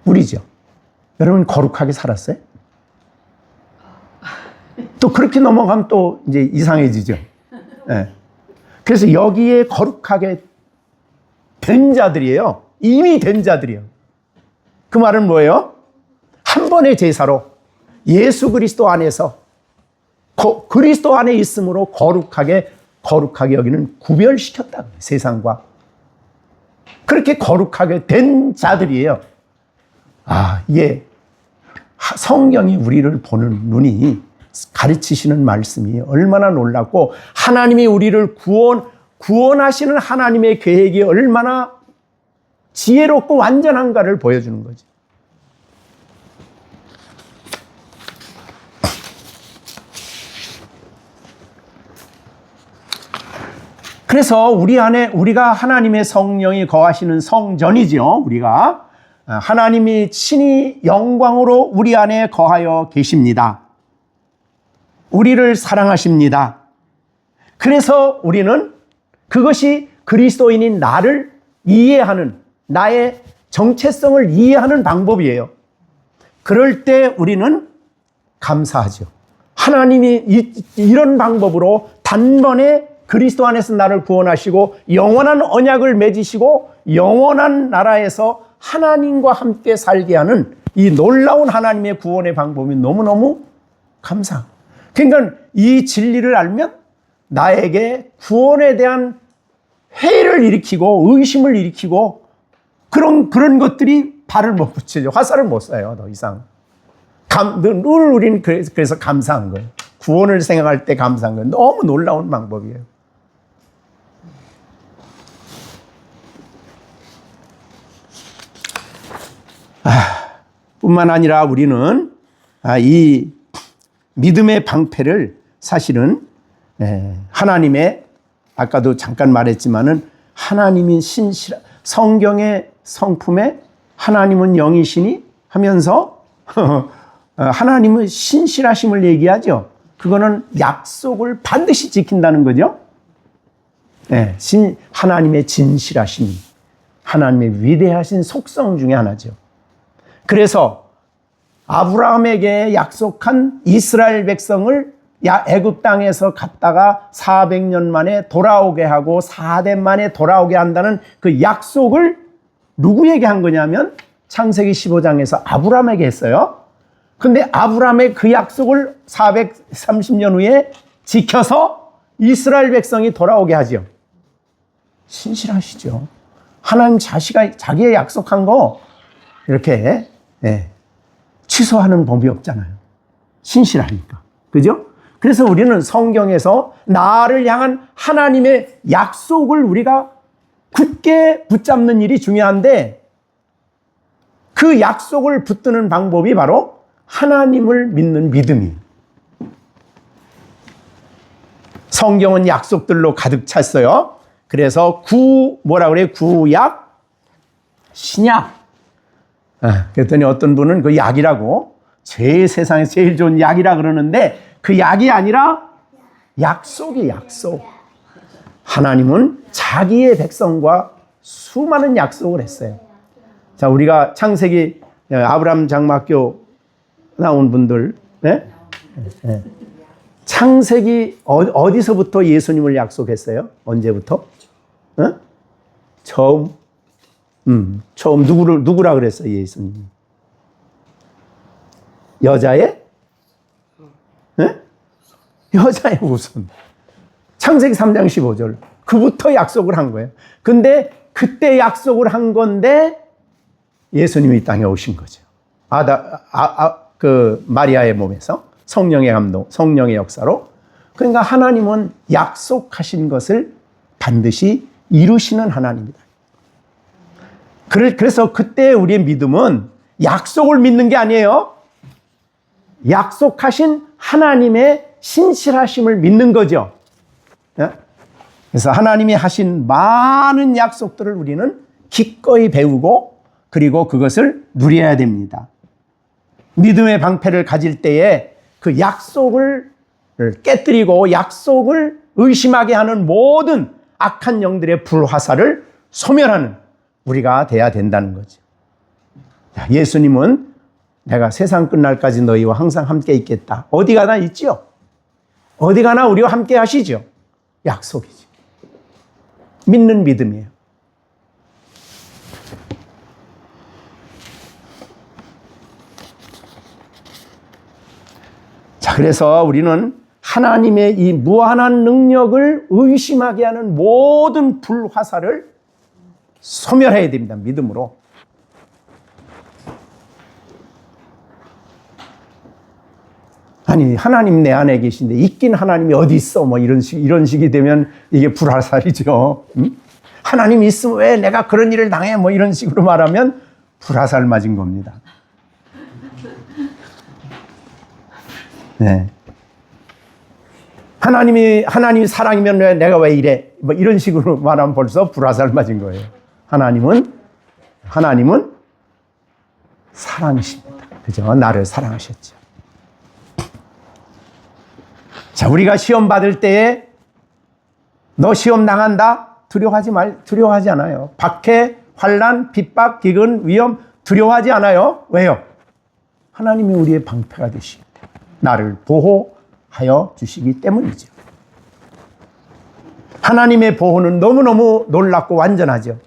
우리죠. 여러분 거룩하게 살았어요? 또 그렇게 넘어가면 또 이제 이상해지죠. 네. 그래서 여기에 거룩하게 된 자들이에요. 이미 된 자들이에요. 그 말은 뭐예요? 한 번의 제사로 예수 그리스도 안에서 그리스도 안에 있음으로 거룩하게 여기는 구별시켰다. 세상과. 그렇게 거룩하게 된 자들이에요. 이게 성경이 우리를 보는 눈이 가르치시는 말씀이 얼마나 놀랍고 하나님이 우리를 구원하시는 하나님의 계획이 얼마나 지혜롭고 완전한가를 보여주는 거죠. 그래서 우리가 하나님의 성령이 거하시는 성전이죠. 우리가 하나님이 친히 영광으로 우리 안에 거하여 계십니다. 우리를 사랑하십니다. 그래서 우리는 그것이 그리스도인인 나를 이해하는, 나의 정체성을 이해하는 방법이에요. 그럴 때 우리는 감사하죠. 하나님이 이런 방법으로 단번에 그리스도 안에서 나를 구원하시고 영원한 언약을 맺으시고 영원한 나라에서 하나님과 함께 살게 하는 이 놀라운 하나님의 구원의 방법이 너무너무 감사합니다. 그러니까 이 진리를 알면 나에게 구원에 대한 회의를 일으키고 의심을 일으키고 그런 것들이 발을 못 붙이죠. 화살을 못 쏴요, 더 이상. 늘 우리는 그래서 감사한 거예요. 구원을 생각할 때 감사한 거예요. 너무 놀라운 방법이에요. 뿐만 아니라 우리는 이 믿음의 방패를 사실은 하나님의, 아까도 잠깐 말했지만은 하나님이 성경의 성품에 하나님은 영이시니 하면서 하나님은 신실하심을 얘기하죠. 그거는 약속을 반드시 지킨다는 거죠. 하나님의 진실하심, 하나님의 위대하신 속성 중에 하나죠. 그래서 아브라함에게 약속한 이스라엘 백성을 애굽 땅에서 갔다가 400년 만에 돌아오게 하고 4대 만에 돌아오게 한다는 그 약속을 누구에게 한 거냐면 창세기 15장에서 아브라함에게 했어요. 근데 아브라함의 그 약속을 430년 후에 지켜서 이스라엘 백성이 돌아오게 하죠. 신실하시죠. 하나님 자기의 약속한 거 이렇게 취소하는 법이 없잖아요. 신실하니까. 그죠? 그래서 우리는 성경에서 나를 향한 하나님의 약속을 우리가 굳게 붙잡는 일이 중요한데, 그 약속을 붙드는 방법이 바로 하나님을 믿는 믿음이에요. 성경은 약속들로 가득 찼어요. 그래서 구약, 신약. 그랬더니 어떤 분은 그 약이라고, 세상에서 제일 좋은 약이라 그러는데, 그 약이 아니라 약속이 약속. 하나님은 자기의 백성과 수많은 약속을 했어요. 자, 우리가 창세기, 아브라함 장막교 나온 분들, 창세기 어디서부터 예수님을 약속했어요? 언제부터? 처음 누구라 그랬어요, 예수님? 여자의 우선. 창세기 3장 15절. 그부터 약속을 한 거예요. 근데 그때 약속을 한 건데 예수님이 이 땅에 오신 거죠. 마리아의 몸에서 성령의 감동, 성령의 역사로. 그러니까 하나님은 약속하신 것을 반드시 이루시는 하나님이다. 그래서 그때 우리의 믿음은 약속을 믿는 게 아니에요. 약속하신 하나님의 신실하심을 믿는 거죠. 그래서 하나님이 하신 많은 약속들을 우리는 기꺼이 배우고 그리고 그것을 누려야 됩니다. 믿음의 방패를 가질 때에 그 약속을 깨뜨리고 약속을 의심하게 하는 모든 악한 영들의 불화살을 소멸하는 우리가 돼야 된다는 거죠. 예수님은 내가 세상 끝날까지 너희와 항상 함께 있겠다. 어디 가나 있지요. 어디 가나 우리와 함께 하시죠. 약속이죠. 믿는 믿음이에요. 자, 그래서 우리는 하나님의 이 무한한 능력을 의심하게 하는 모든 불화살을 소멸해야 됩니다. 믿음으로. 아니, 하나님 내 안에 계신데 있긴 하나님이 어디 있어? 뭐 이런 식이 되면 이게 불화살이죠. 하나님이 있으면 왜 내가 그런 일을 당해? 뭐 이런 식으로 말하면 불화살 맞은 겁니다. 네. 하나님이 사랑이면 왜 내가 왜 이래? 뭐 이런 식으로 말하면 벌써 불화살 맞은 거예요. 하나님은 사랑이십니다. 그죠? 나를 사랑하셨죠. 자, 우리가 시험 받을 때에 너 시험 당한다? 두려워하지 않아요. 박해, 환난, 핍박, 기근, 위험 두려워하지 않아요. 왜요? 하나님이 우리의 방패가 되시기 때문에 나를 보호하여 주시기 때문이죠. 하나님의 보호는 너무너무 놀랍고 완전하죠.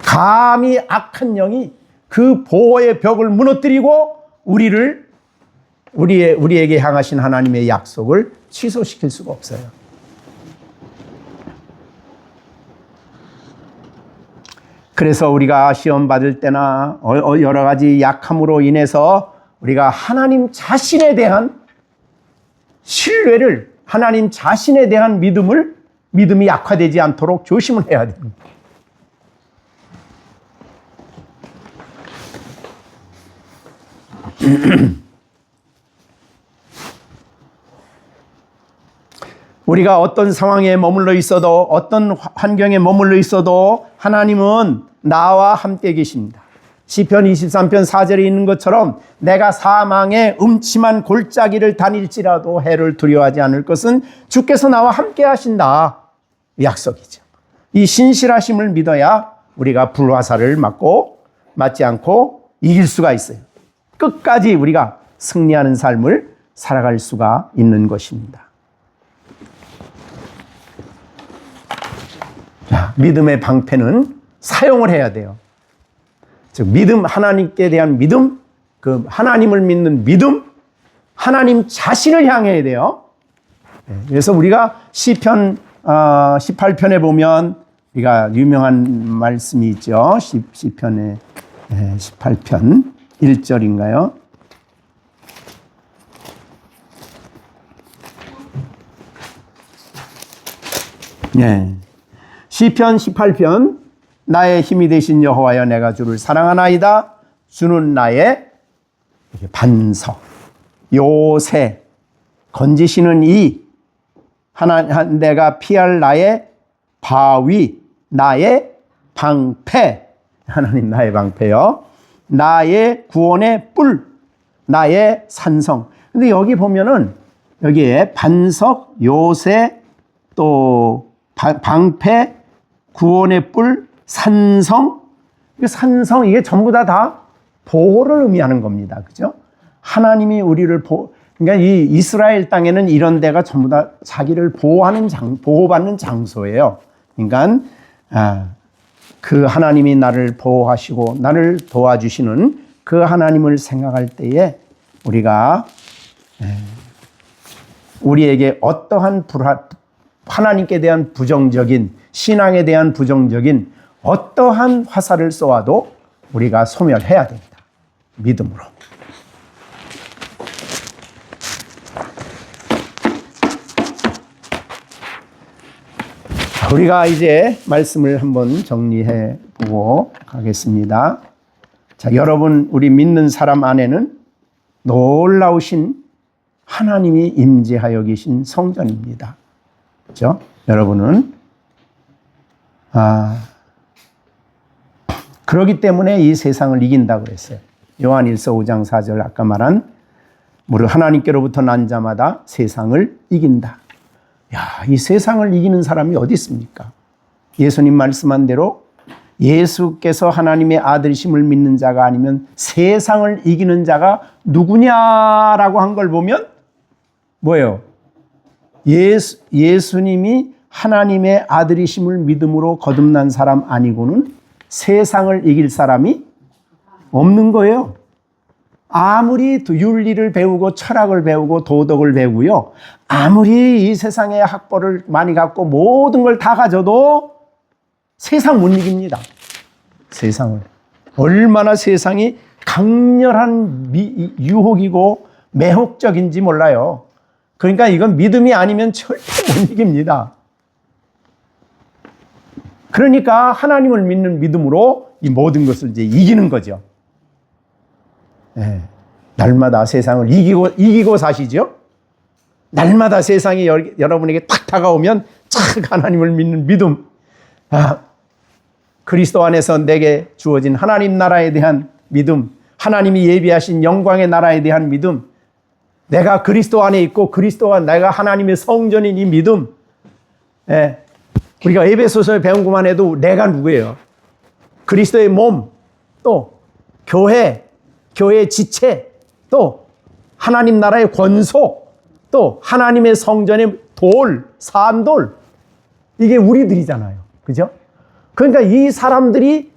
감히 악한 영이 그 보호의 벽을 무너뜨리고 우리에게 향하신 하나님의 약속을 취소시킬 수가 없어요. 그래서 우리가 시험 받을 때나 여러 가지 약함으로 인해서 우리가 하나님 자신에 대한 신뢰를, 하나님 자신에 대한 믿음이 약화되지 않도록 조심을 해야 됩니다. 우리가 어떤 상황에 머물러 있어도, 어떤 환경에 머물러 있어도 하나님은 나와 함께 계십니다. 시편 23편 4절에 있는 것처럼 내가 사망의 음침한 골짜기를 다닐지라도 해를 두려워하지 않을 것은 주께서 나와 함께 하신다. 약속이죠. 이 신실하심을 믿어야 우리가 불화살을 맞지 않고 이길 수가 있어요. 끝까지 우리가 승리하는 삶을 살아갈 수가 있는 것입니다. 자, 믿음의 방패는 사용을 해야 돼요. 즉, 하나님께 대한 믿음, 그 하나님을 믿는 믿음, 하나님 자신을 향해야 돼요. 그래서 우리가 시편 18편에 보면 우리가 유명한 말씀이 있죠. 시편의 18편 1절인가요? 네. 시편 18편 나의 힘이 되신 여호와여 내가 주를 사랑하나이다. 주는 나의 반석, 요새, 건지시는 이, 내가 피할 나의 바위, 나의 방패, 하나님 나의 방패요. 나의 구원의 뿔, 나의 산성. 근데 여기 보면은 여기에 반석, 요새, 또 방패, 구원의 뿔, 산성. 산성, 이게 전부 다 보호를 의미하는 겁니다. 그죠? 하나님이 우리를 그러니까 이 이스라엘 땅에는 이런 데가 전부 다 자기를 보호받는 장소예요. 그러니까 그 하나님이 나를 보호하시고 나를 도와주시는 그 하나님을 생각할 때에 우리가 우리에게 어떠한 하나님께 대한 부정적인, 신앙에 대한 부정적인 어떠한 화살을 쏘아도 우리가 소멸해야 됩니다. 믿음으로. 우리가 이제 말씀을 한번 정리해 보고 가겠습니다. 자, 여러분, 우리 믿는 사람 안에는 놀라우신 하나님이 임재하여 계신 성전입니다. 그렇죠? 여러분은 그렇기 때문에 이 세상을 이긴다고 했어요. 요한일서 5장 4절 아까 말한 무릇 하나님께로부터 난 자마다 세상을 이긴다. 야, 이 세상을 이기는 사람이 어디 있습니까? 예수님 말씀한 대로 예수께서 하나님의 아들이심을 믿는 자가 아니면 세상을 이기는 자가 누구냐라고 한 걸 보면 뭐예요? 예수님이 하나님의 아들이심을 믿음으로 거듭난 사람 아니고는 세상을 이길 사람이 없는 거예요. 아무리 윤리를 배우고 철학을 배우고 도덕을 배우고요. 아무리 이 세상에 학벌을 많이 갖고 모든 걸 다 가져도 세상 못 이깁니다. 세상을. 얼마나 세상이 강렬한 유혹이고 매혹적인지 몰라요. 그러니까 이건 믿음이 아니면 절대 못 이깁니다. 그러니까 하나님을 믿는 믿음으로 이 모든 것을 이제 이기는 거죠. 네. 날마다 세상을 이기고 사시죠? 날마다 세상이 여러분에게 탁 다가오면 착 하나님을 믿는 믿음. 그리스도 안에서 내게 주어진 하나님 나라에 대한 믿음. 하나님이 예비하신 영광의 나라에 대한 믿음. 내가 그리스도 안에 있고 그리스도가 내가 하나님의 성전인 이 믿음. 예. 우리가 에베소서에 배운 것만 해도 내가 누구예요? 그리스도의 몸, 또 교회의 지체, 또 하나님 나라의 권속, 또 하나님의 성전의 산돌. 이게 우리들이잖아요. 그죠? 그러니까 이 사람들이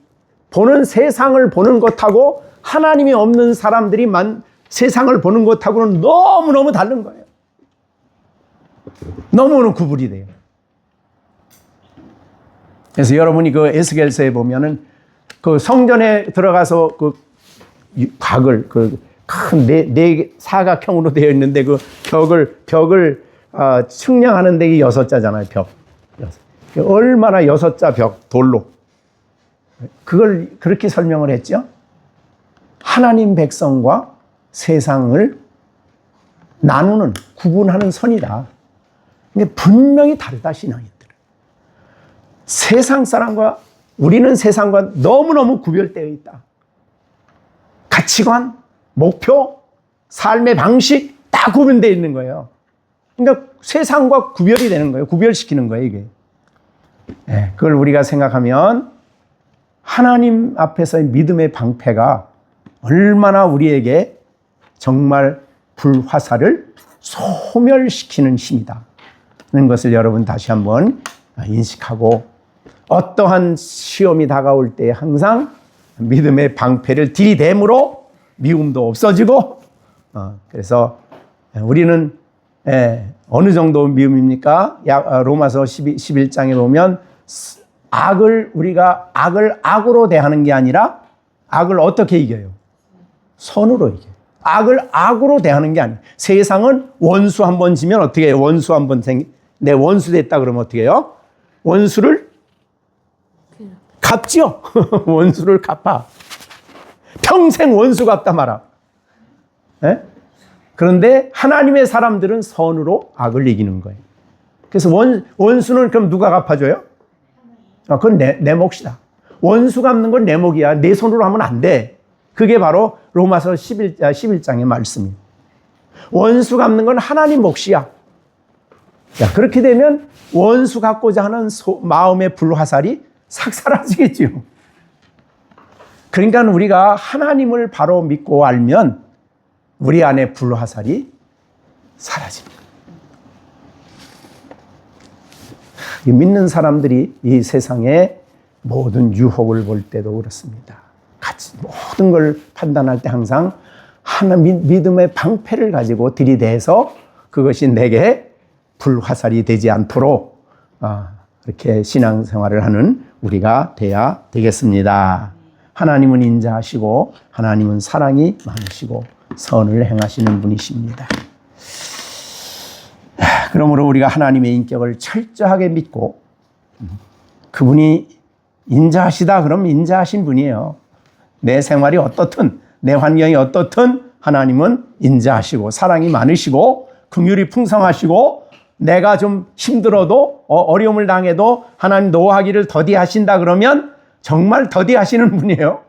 보는 세상을 보는 것하고 하나님이 없는 사람들이 세상을 보는 것하고는 너무너무 다른 거예요. 너무너무 구분이 돼요. 그래서 여러분이 그 에스겔서에 보면은 그 성전에 들어가서 그 곽을 그 큰 네 사각형으로 되어 있는데 그 벽을 측량하는 데 6자잖아요. 벽. 얼마나 6자 벽 돌로. 그걸 그렇게 설명을 했죠. 하나님 백성과 세상을 나누는 구분하는 선이다. 근데 분명히 다르다 신앙인들은. 세상 사람과 우리는 세상과 너무너무 구별되어 있다. 가치관, 목표, 삶의 방식 다 구분되어 있는 거예요. 그러니까 세상과 구별이 되는 거예요. 구별시키는 거예요, 이게. 네, 그걸 우리가 생각하면 하나님 앞에서의 믿음의 방패가 얼마나 우리에게 정말 불화살을 소멸시키는 힘이다. 는 것을 여러분 다시 한번 인식하고 어떠한 시험이 다가올 때 항상 믿음의 방패를 들이댐으로 미움도 없어지고 그래서 우리는 어느 정도 미움입니까? 로마서 11장에 보면 우리가 악을 악으로 대하는 게 아니라 악을 어떻게 이겨요? 선으로 이겨요. 악을 악으로 대하는 게 아니에요. 세상은 원수 한 번 지면 어떻게 해요? 원수 한 번 내 원수 됐다 그러면 어떻게 해요? 원수를 갚죠. 원수를 갚아. 평생 원수 갚다 말아. 네? 그런데 하나님의 사람들은 선으로 악을 이기는 거예요. 그래서 원수는 그럼 누가 갚아줘요? 그건 내 몫이다. 원수 갚는 건 내 몫이야. 내 손으로 하면 안 돼. 그게 바로 로마서 11장의 말씀입니다. 원수 갚는 건 하나님 몫이야. 자, 그렇게 되면 원수 갚고자 하는 마음의 불화살이 싹 사라지겠지요. 그러니까 우리가 하나님을 바로 믿고 알면 우리 안에 불화살이 사라집니다. 믿는 사람들이 이 세상에 모든 유혹을 볼 때도 그렇습니다. 모든 걸 판단할 때 항상 믿음의 방패를 가지고 들이대서 그것이 내게 불화살이 되지 않도록 이렇게 신앙생활을 하는 우리가 돼야 되겠습니다. 하나님은 인자하시고 하나님은 사랑이 많으시고 선을 행하시는 분이십니다. 그러므로 우리가 하나님의 인격을 철저하게 믿고 그분이 인자하시다 그러면 인자하신 분이에요. 내 생활이 어떻든 내 환경이 어떻든 하나님은 인자하시고 사랑이 많으시고 긍휼이 풍성하시고 내가 좀 힘들어도 어려움을 당해도 하나님 노하기를 더디하신다 그러면 정말 더디하시는 분이에요.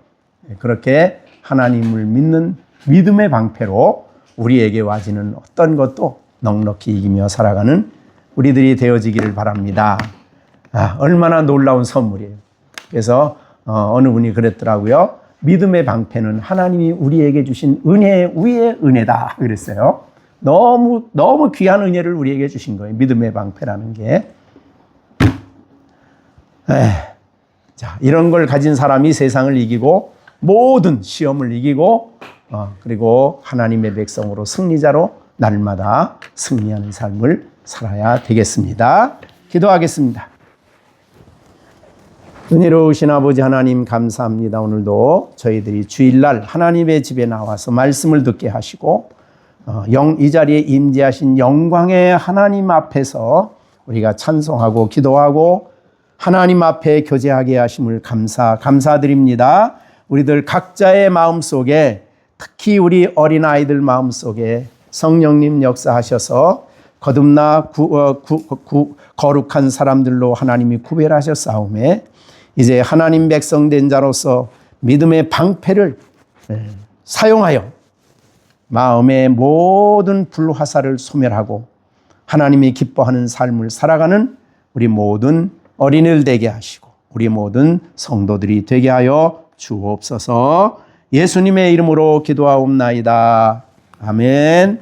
그렇게 하나님을 믿는 믿음의 방패로 우리에게 와지는 어떤 것도 넉넉히 이기며 살아가는 우리들이 되어지기를 바랍니다. 얼마나 놀라운 선물이에요. 그래서 어느 분이 그랬더라고요. 믿음의 방패는 하나님이 우리에게 주신 은혜 위에 은혜다 그랬어요. 너무 귀한 은혜를 우리에게 주신 거예요. 믿음의 방패라는 게. 자, 이런 걸 가진 사람이 세상을 이기고 모든 시험을 이기고 그리고 하나님의 백성으로 승리자로 날마다 승리하는 삶을 살아야 되겠습니다. 기도하겠습니다. 은혜로우신 아버지 하나님 감사합니다. 오늘도 저희들이 주일날 하나님의 집에 나와서 말씀을 듣게 하시고 이 자리에 임재하신 영광의 하나님 앞에서 우리가 찬송하고 기도하고 하나님 앞에 교제하게 하심을 감사드립니다. 우리들 각자의 마음속에 특히 우리 어린아이들 마음속에 성령님 역사하셔서 거듭나 거룩한 사람들로 하나님이 구별하셨사오매 이제 하나님 백성 된 자로서 믿음의 방패를 사용하여 마음의 모든 불화살을 소멸하고 하나님이 기뻐하는 삶을 살아가는 우리 모든 어린이들 되게 하시고 우리 모든 성도들이 되게 하여 주옵소서. 예수님의 이름으로 기도하옵나이다. 아멘.